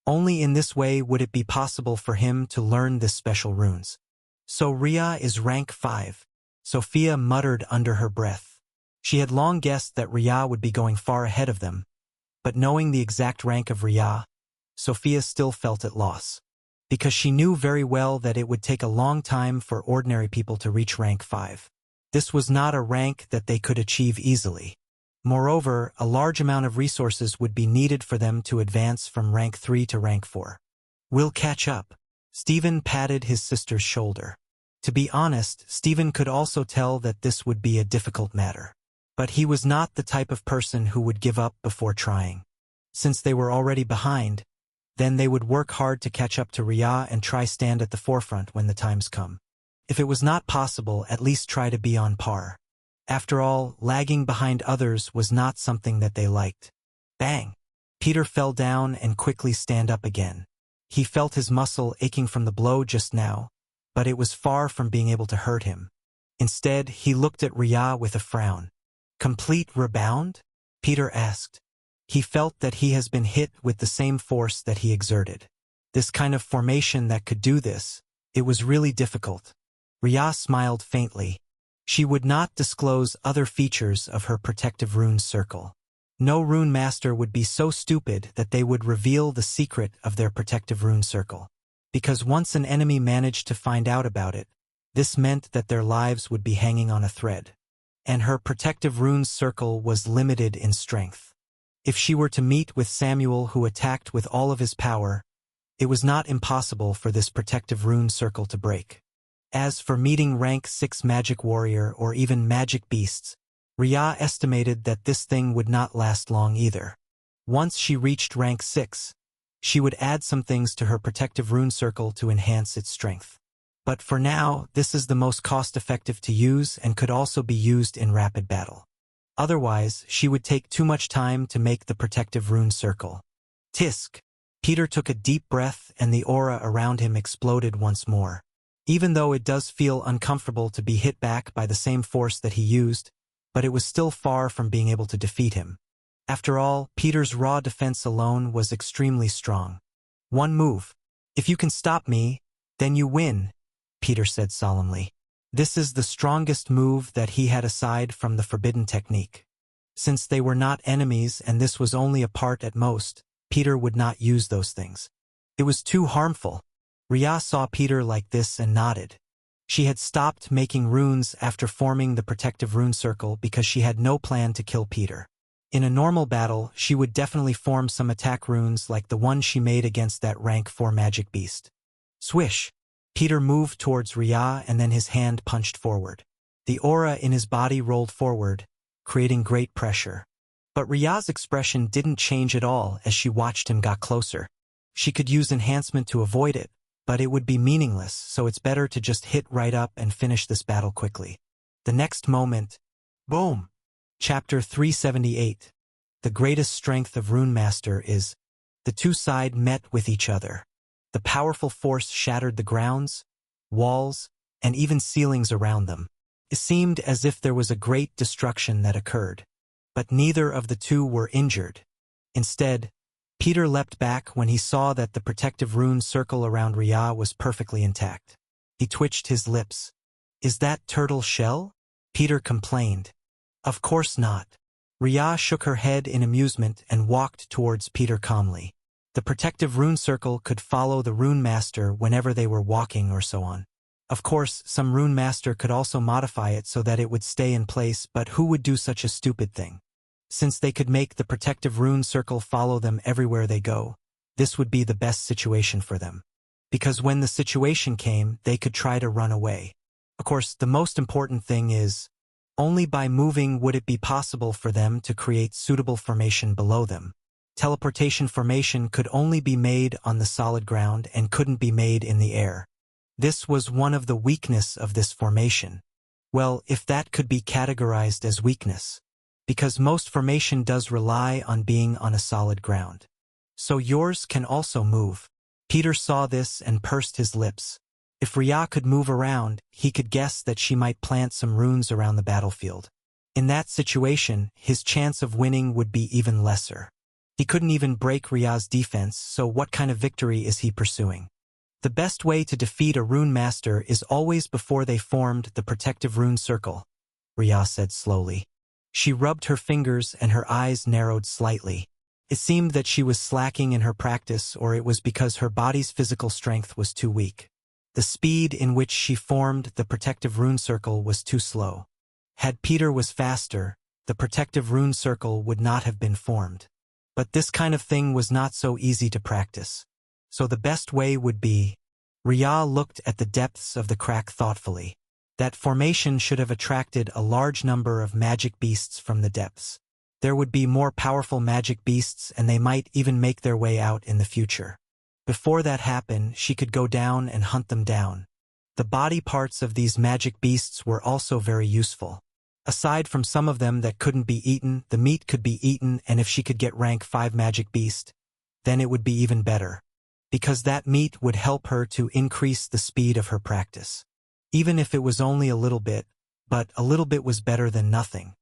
Only in this way would it be possible for him to learn this special runes. So Rhea is rank 5. Sophia muttered under her breath. She had long guessed that Rhea would be going far ahead of them, but knowing the exact rank of Rhea, Sophia still felt at loss, because she knew very well that it would take a long time for ordinary people to reach rank 5. This was not a rank that they could achieve easily. Moreover, a large amount of resources would be needed for them to advance from rank 3 to rank 4. We'll catch up. Stephen patted his sister's shoulder. To be honest, Stephen could also tell that this would be a difficult matter. But he was not the type of person who would give up before trying. Since they were already behind, then they would work hard to catch up to Rhea and try stand at the forefront when the times come. If it was not possible, at least try to be on par. After all, lagging behind others was not something that they liked. Bang! Peter fell down and quickly stand up again. He felt his muscle aching from the blow just now, but it was far from being able to hurt him. Instead, he looked at Rhea with a frown. Complete rebound? Peter asked. He felt that he has been hit with the same force that he exerted. This kind of formation that could do this, it was really difficult. Rhea smiled faintly. She would not disclose other features of her protective rune circle. No Runemaster would be so stupid that they would reveal the secret of their protective rune circle. Because once an enemy managed to find out about it, this meant that their lives would be hanging on a thread. And her protective rune circle was limited in strength. If she were to meet with Samuel, who attacked with all of his power, it was not impossible for this protective rune circle to break. As for meeting rank 6 magic warrior or even magic beasts, Rhea estimated that this thing would not last long either. Once she reached rank 6, she would add some things to her protective rune circle to enhance its strength. But for now, this is the most cost-effective to use and could also be used in rapid battle. Otherwise, she would take too much time to make the protective rune circle. Tisk! Peter took a deep breath and the aura around him exploded once more. Even though it does feel uncomfortable to be hit back by the same force that he used, but it was still far from being able to defeat him. After all, Peter's raw defense alone was extremely strong. One move. If you can stop me, then you win, Peter said solemnly. This is the strongest move that he had aside from the forbidden technique. Since they were not enemies and this was only a part at most, Peter would not use those things. It was too harmful. Rhea saw Peter like this and nodded. She had stopped making runes after forming the protective rune circle because she had no plan to kill Peter. In a normal battle, she would definitely form some attack runes like the one she made against that rank 4 magic beast. Swish! Peter moved towards Rhea and then his hand punched forward. The aura in his body rolled forward, creating great pressure. But Rhea's expression didn't change at all as she watched him get closer. She could use enhancement to avoid it, but it would be meaningless, so it's better to just hit right up and finish this battle quickly. The next moment, boom! Chapter 378. The greatest strength of Runemaster is, the two sides met with each other. The powerful force shattered the grounds, walls, and even ceilings around them. It seemed as if there was a great destruction that occurred. But neither of the two were injured. Instead, Peter leapt back when he saw that the protective rune circle around Rhea was perfectly intact. He twitched his lips. Is that turtle shell? Peter complained. Of course not. Rhea shook her head in amusement and walked towards Peter calmly. The protective rune circle could follow the Runemaster whenever they were walking or so on. Of course, some Runemaster could also modify it so that it would stay in place, but who would do such a stupid thing? Since they could make the protective rune circle follow them everywhere they go, this would be the best situation for them. Because when the situation came, they could try to run away. Of course, the most important thing is, only by moving would it be possible for them to create suitable formation below them. Teleportation formation could only be made on the solid ground and couldn't be made in the air. This was one of the weakness of this formation. Well, if that could be categorized as weakness. Because most formation does rely on being on a solid ground. So yours can also move. Peter saw this and pursed his lips. If Rhea could move around, he could guess that she might plant some runes around the battlefield. In that situation, his chance of winning would be even lesser. He couldn't even break Rhea's defense, so what kind of victory is he pursuing? The best way to defeat a Runemaster is always before they formed the protective rune circle, Rhea said slowly. She rubbed her fingers and her eyes narrowed slightly. It seemed that she was slacking in her practice, or it was because her body's physical strength was too weak. The speed in which she formed the protective rune circle was too slow. Had Peter was faster, the protective rune circle would not have been formed. But this kind of thing was not so easy to practice. So the best way would be... Rhea looked at the depths of the crack thoughtfully. That formation should have attracted a large number of magic beasts from the depths. There would be more powerful magic beasts, and they might even make their way out in the future. Before that happened, she could go down and hunt them down. The body parts of these magic beasts were also very useful. Aside from some of them that couldn't be eaten, the meat could be eaten, and if she could get rank 5 magic beast, then it would be even better. Because that meat would help her to increase the speed of her practice. Even if it was only a little bit, but a little bit was better than nothing.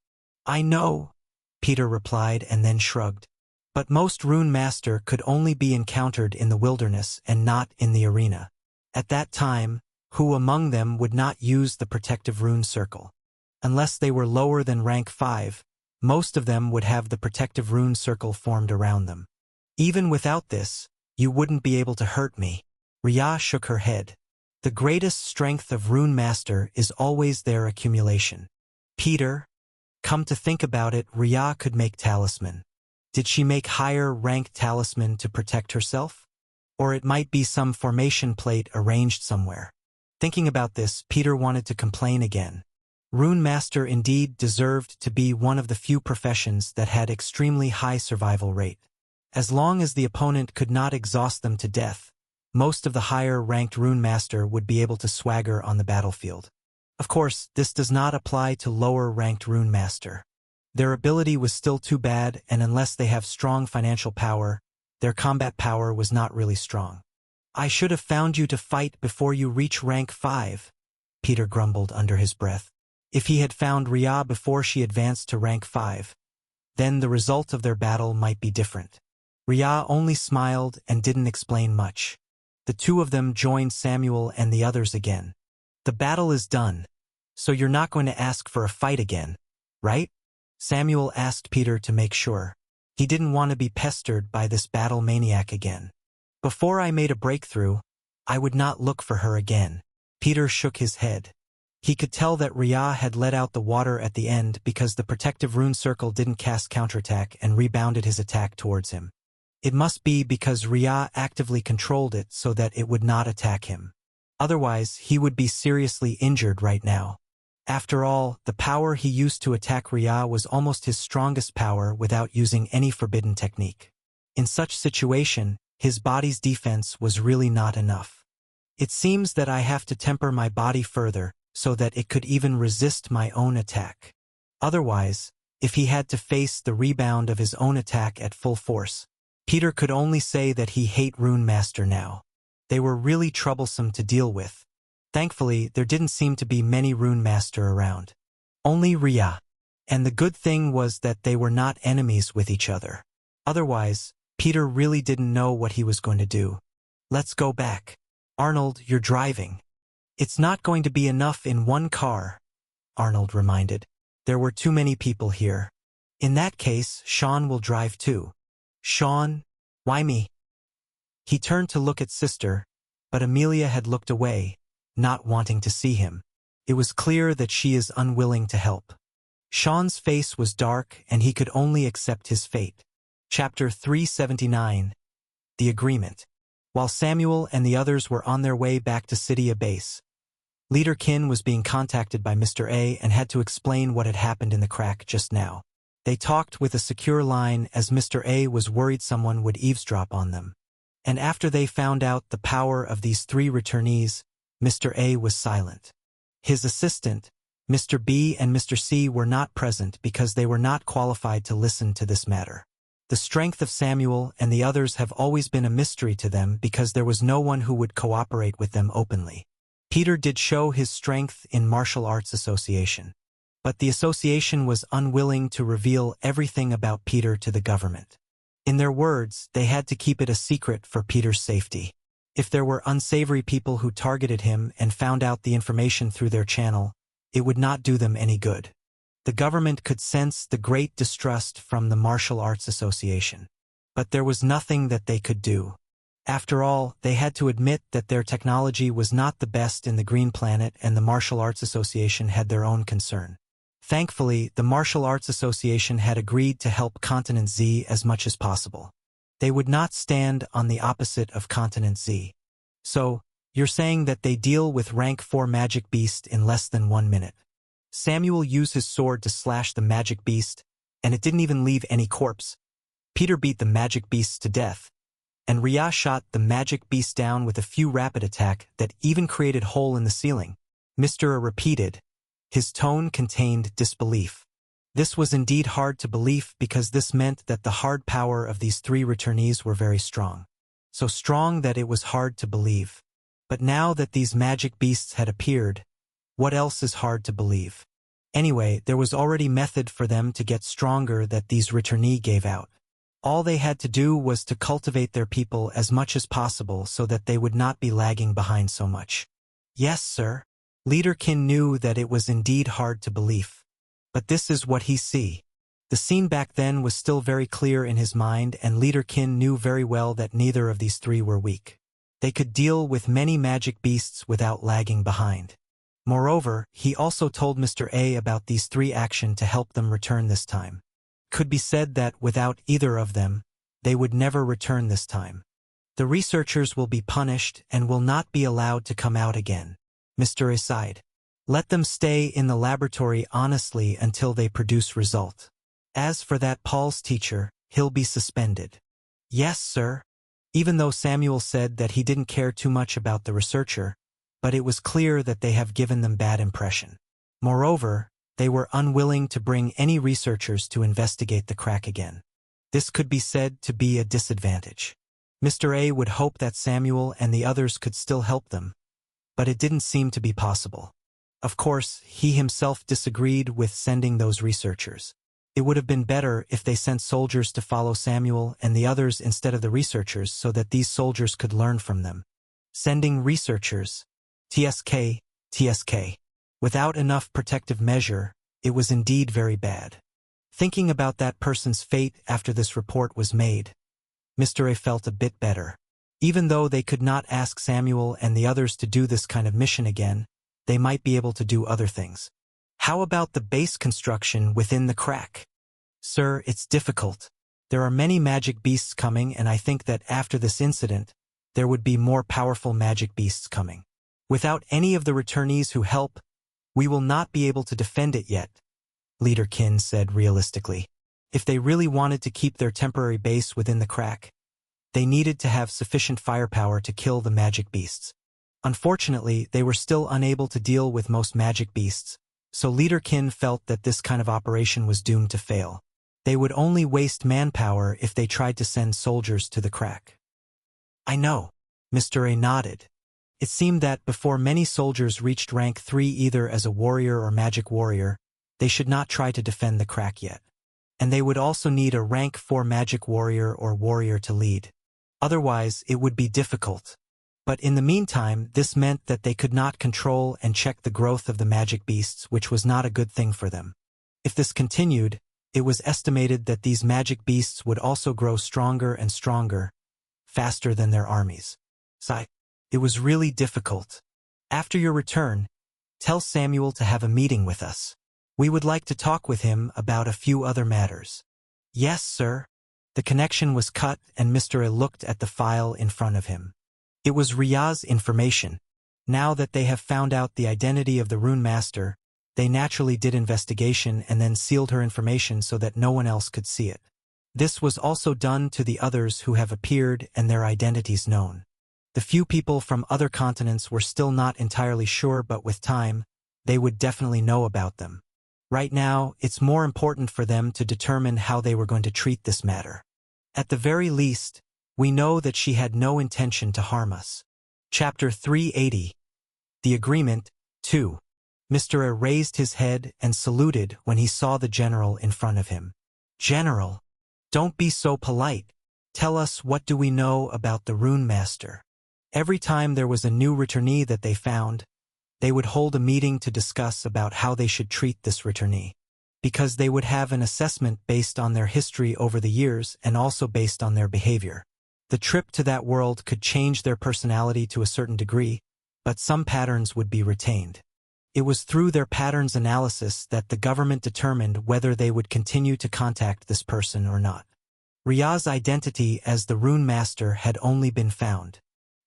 I know, Peter replied and then shrugged. But most Runemaster could only be encountered in the wilderness and not in the arena. At that time, who among them would not use the protective rune circle? Unless they were lower than rank 5, most of them would have the protective rune circle formed around them. Even without this, you wouldn't be able to hurt me. Rhea shook her head. The greatest strength of Runemaster is always their accumulation. Peter, come to think about it, Rhea could make talisman. Did she make higher ranked talisman to protect herself? Or it might be some formation plate arranged somewhere. Thinking about this, Peter wanted to complain again. Runemaster indeed deserved to be one of the few professions that had extremely high survival rate. As long as the opponent could not exhaust them to death, most of the higher-ranked Runemaster would be able to swagger on the battlefield. Of course, this does not apply to lower-ranked Runemaster. Their ability was still too bad, and unless they have strong financial power, their combat power was not really strong. I should have found you to fight before you reach rank 5, Peter grumbled under his breath. If he had found Rhea before she advanced to rank 5, then the result of their battle might be different. Rhea only smiled and didn't explain much. The two of them joined Samuel and the others again. The battle is done, so you're not going to ask for a fight again, right? Samuel asked Peter to make sure. He didn't want to be pestered by this battle maniac again. Before I made a breakthrough, I would not look for her again. Peter shook his head. He could tell that Rhea had let out the water at the end because the protective rune circle didn't cast counterattack and rebounded his attack towards him. It must be because Rhea actively controlled it so that it would not attack him. Otherwise, he would be seriously injured right now. After all, the power he used to attack Rhea was almost his strongest power without using any forbidden technique. In such situation, his body's defense was really not enough. It seems that I have to temper my body further, so that it could even resist my own attack. Otherwise, if he had to face the rebound of his own attack at full force, Peter could only say that he hated Runemaster now. They were really troublesome to deal with. Thankfully, there didn't seem to be many Runemaster around. Only Rhea. And the good thing was that they were not enemies with each other. Otherwise, Peter really didn't know what he was going to do. Let's go back. Arnold, you're driving. It's not going to be enough in one car, Arnold reminded. There were too many people here. In that case, Sean will drive too. Sean? Why me? He turned to look at Sister, but Amelia had looked away, not wanting to see him. It was clear that she is unwilling to help. Sean's face was dark and he could only accept his fate. Chapter 379. The Agreement. While Samuel and the others were on their way back to City base, Leader Kin was being contacted by Mr. A and had to explain what had happened in the crack just now. They talked with a secure line as Mr. A was worried someone would eavesdrop on them. And after they found out the power of these three returnees, Mr. A was silent. His assistant, Mr. B and Mr. C were not present because they were not qualified to listen to this matter. The strength of Samuel and the others have always been a mystery to them because there was no one who would cooperate with them openly. Peter did show his strength in martial arts association, but the association was unwilling to reveal everything about Peter to the government. In their words, they had to keep it a secret for Peter's safety. If there were unsavory people who targeted him and found out the information through their channel, it would not do them any good. The government could sense the great distrust from the Martial Arts Association. But there was nothing that they could do. After all, they had to admit that their technology was not the best in the Green Planet and the Martial Arts Association had their own concern. Thankfully, the Martial Arts Association had agreed to help Continent Z as much as possible. They would not stand on the opposite of Continent Z. So, you're saying that they deal with rank 4 magic beast in less than 1 minute. Samuel used his sword to slash the magic beast, and it didn't even leave any corpse. Peter beat the magic beasts to death, and Ria shot the magic beast down with a few rapid attack that even created hole in the ceiling. Mr. A repeated. His tone contained disbelief. This was indeed hard to believe because this meant that the hard power of these three returnees were very strong. So strong that it was hard to believe. But now that these magic beasts had appeared, what else is hard to believe? Anyway, there was already method for them to get stronger that these returnee gave out. All they had to do was to cultivate their people as much as possible so that they would not be lagging behind so much. Yes, sir. Leader Kin knew that it was indeed hard to believe. But this is what he see. The scene back then was still very clear in his mind and Leader Kin knew very well that neither of these three were weak. They could deal with many magic beasts without lagging behind. Moreover, he also told Mr. A about these three action to help them return this time. Could be said that without either of them, they would never return this time. The researchers will be punished and will not be allowed to come out again. Mr. A sighed. Let them stay in the laboratory honestly until they produce result. As for that Paul's teacher, he'll be suspended. Yes, sir. Even though Samuel said that he didn't care too much about the researcher, but it was clear that they have given them bad impression. Moreover, they were unwilling to bring any researchers to investigate the crack again. This could be said to be a disadvantage. Mr. A would hope that Samuel and the others could still help them, but it didn't seem to be possible. Of course, he himself disagreed with sending those researchers. It would have been better if they sent soldiers to follow Samuel and the others instead of the researchers so that these soldiers could learn from them. Sending researchers. TSK. Without enough protective measure, it was indeed very bad. Thinking about that person's fate after this report was made, Mr. A felt a bit better. Even though they could not ask Samuel and the others to do this kind of mission again, they might be able to do other things. How about the base construction within the crack? Sir, it's difficult. There are many magic beasts coming and I think that after this incident, there would be more powerful magic beasts coming. Without any of the returnees who help, we will not be able to defend it yet, Leader Kin said realistically. If they really wanted to keep their temporary base within the crack, they needed to have sufficient firepower to kill the magic beasts. Unfortunately, they were still unable to deal with most magic beasts, so Leader Kin felt that this kind of operation was doomed to fail. They would only waste manpower if they tried to send soldiers to the crack. I know. Mr. A nodded. It seemed that before many soldiers reached rank 3 either as a warrior or magic warrior, they should not try to defend the crack yet. And they would also need a rank 4 magic warrior or warrior to lead. Otherwise, it would be difficult. But in the meantime, this meant that they could not control and check the growth of the magic beasts, which was not a good thing for them. If this continued, it was estimated that these magic beasts would also grow stronger and stronger, faster than their armies. Sigh. It was really difficult. After your return, tell Samuel to have a meeting with us. We would like to talk with him about a few other matters. Yes, sir. The connection was cut and Mr. A looked at the file in front of him. It was Riya's information. Now that they have found out the identity of the Runemaster, they naturally did investigation and then sealed her information so that no one else could see it. This was also done to the others who have appeared and their identities known. The few people from other continents were still not entirely sure, but with time, they would definitely know about them. Right now, it's more important for them to determine how they were going to treat this matter. At the very least, we know that she had no intention to harm us. Chapter 380. The Agreement, 2. Mr. A raised his head and saluted when he saw the general in front of him. General, don't be so polite. Tell us, what do we know about the Runemaster? Every time there was a new returnee that they found, they would hold a meeting to discuss about how they should treat this returnee. Because they would have an assessment based on their history over the years and also based on their behavior. The trip to that world could change their personality to a certain degree, but some patterns would be retained. It was through their patterns analysis that the government determined whether they would continue to contact this person or not. Riya's identity as the Runemaster had only been found.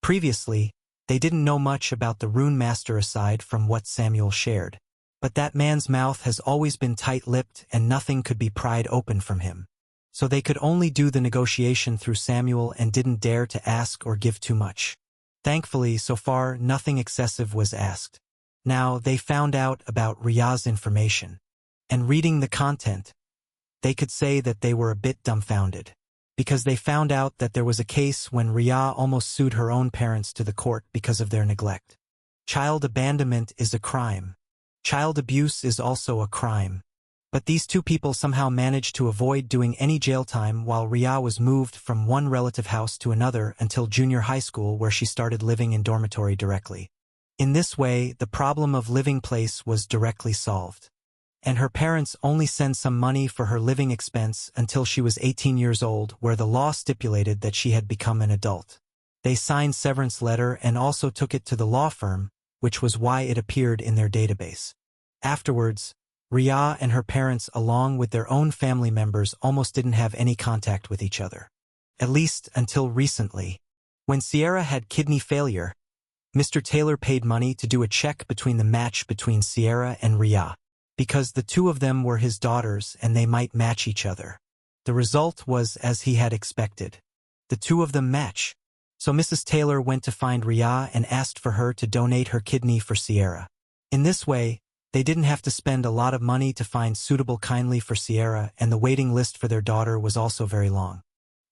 Previously, they didn't know much about the Runemaster aside from what Samuel shared. But that man's mouth has always been tight-lipped and nothing could be pried open from him. So they could only do the negotiation through Samuel and didn't dare to ask or give too much. Thankfully, so far, nothing excessive was asked. Now, they found out about Riya's information. And reading the content, they could say that they were a bit dumbfounded. Because they found out that there was a case when Riya almost sued her own parents to the court because of their neglect. Child abandonment is a crime. Child abuse is also a crime. But these two people somehow managed to avoid doing any jail time while Riya was moved from one relative house to another until junior high school, where she started living in dormitory directly. In this way, the problem of living place was directly solved. And her parents only sent some money for her living expense until she was 18 years old, where the law stipulated that she had become an adult. They signed severance letter and also took it to the law firm, which was why it appeared in their database. Afterwards, Riya and her parents, along with their own family members, almost didn't have any contact with each other. At least until recently. When Sierra had kidney failure, Mr. Taylor paid money to do a check between the match between Sierra and Riya, because the two of them were his daughters and they might match each other. The result was as he had expected. The two of them match. So Mrs. Taylor went to find Riya and asked for her to donate her kidney for Sierra. In this way, they didn't have to spend a lot of money to find suitable kindly for Sierra, and the waiting list for their daughter was also very long.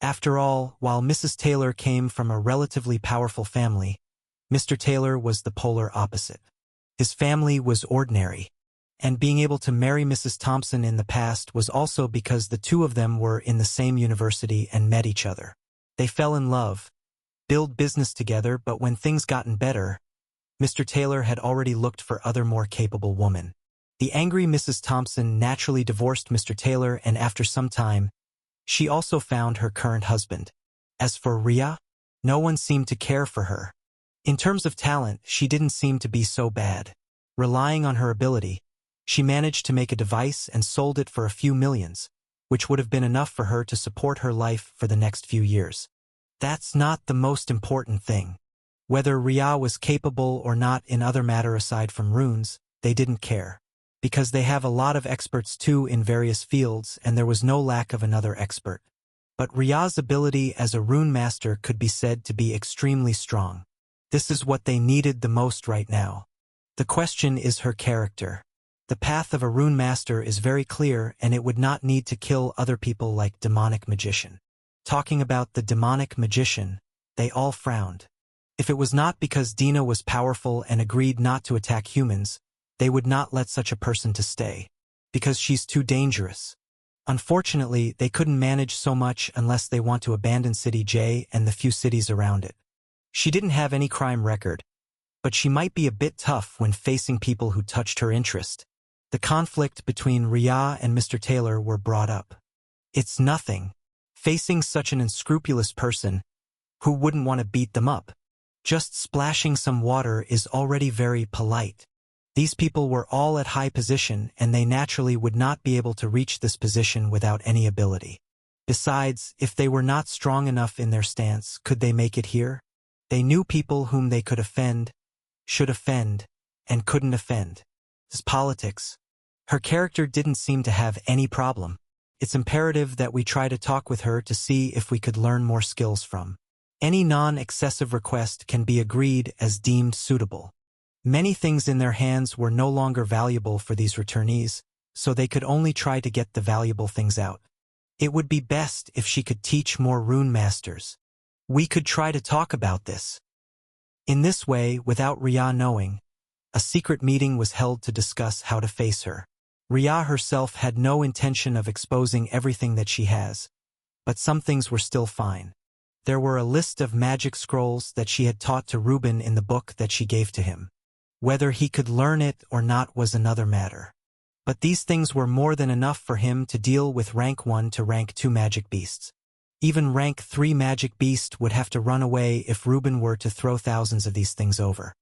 After all, while Mrs. Taylor came from a relatively powerful family, Mr. Taylor was the polar opposite. His family was ordinary. And being able to marry Mrs. Thompson in the past was also because the two of them were in the same university and met each other. They fell in love, build business together, but when things gotten better, Mr. Taylor had already looked for other more capable women. The angry Mrs. Thompson naturally divorced Mr. Taylor, and after some time, she also found her current husband. As for Riya, no one seemed to care for her. In terms of talent, she didn't seem to be so bad. Relying on her ability, she managed to make a device and sold it for a few millions, which would have been enough for her to support her life for the next few years. That's not the most important thing. Whether Riya was capable or not in other matter aside from runes, they didn't care. Because they have a lot of experts too in various fields, and there was no lack of another expert. But Riya's ability as a rune master could be said to be extremely strong. This is what they needed the most right now. The question is her character. The path of a rune master is very clear, and it would not need to kill other people like demonic magician. Talking about the demonic magician, they all frowned. If it was not because Dina was powerful and agreed not to attack humans, they would not let such a person to stay. Because she's too dangerous. Unfortunately, they couldn't manage so much unless they want to abandon City J and the few cities around it. She didn't have any crime record, but she might be a bit tough when facing people who touched her interest. The conflict between Riya and Mr. Taylor were brought up. It's nothing. Facing such an unscrupulous person, Who wouldn't want to beat them up? Just splashing some water is already very polite. These people were all at high position, and they naturally would not be able to reach this position without any ability. Besides, if they were not strong enough in their stance, could they make it here? They knew people whom they could offend, should offend, and couldn't offend. This politics. Her character didn't seem to have any problem. It's imperative that we try to talk with her to see if we could learn more skills from. Any non-excessive request can be agreed as deemed suitable. Many things in their hands were no longer valuable for these returnees, so they could only try to get the valuable things out. It would be best if she could teach more Runemasters. We could try to talk about this. In this way, without Ria knowing, a secret meeting was held to discuss how to face her. Ria herself had no intention of exposing everything that she has, but some things were still fine. There were a list of magic scrolls that she had taught to Reuben in the book that she gave to him. Whether he could learn it or not was another matter. But these things were more than enough for him to deal with rank 1 to rank 2 magic beasts. Even rank 3 magic beast would have to run away if Reuben were to throw thousands of these things over.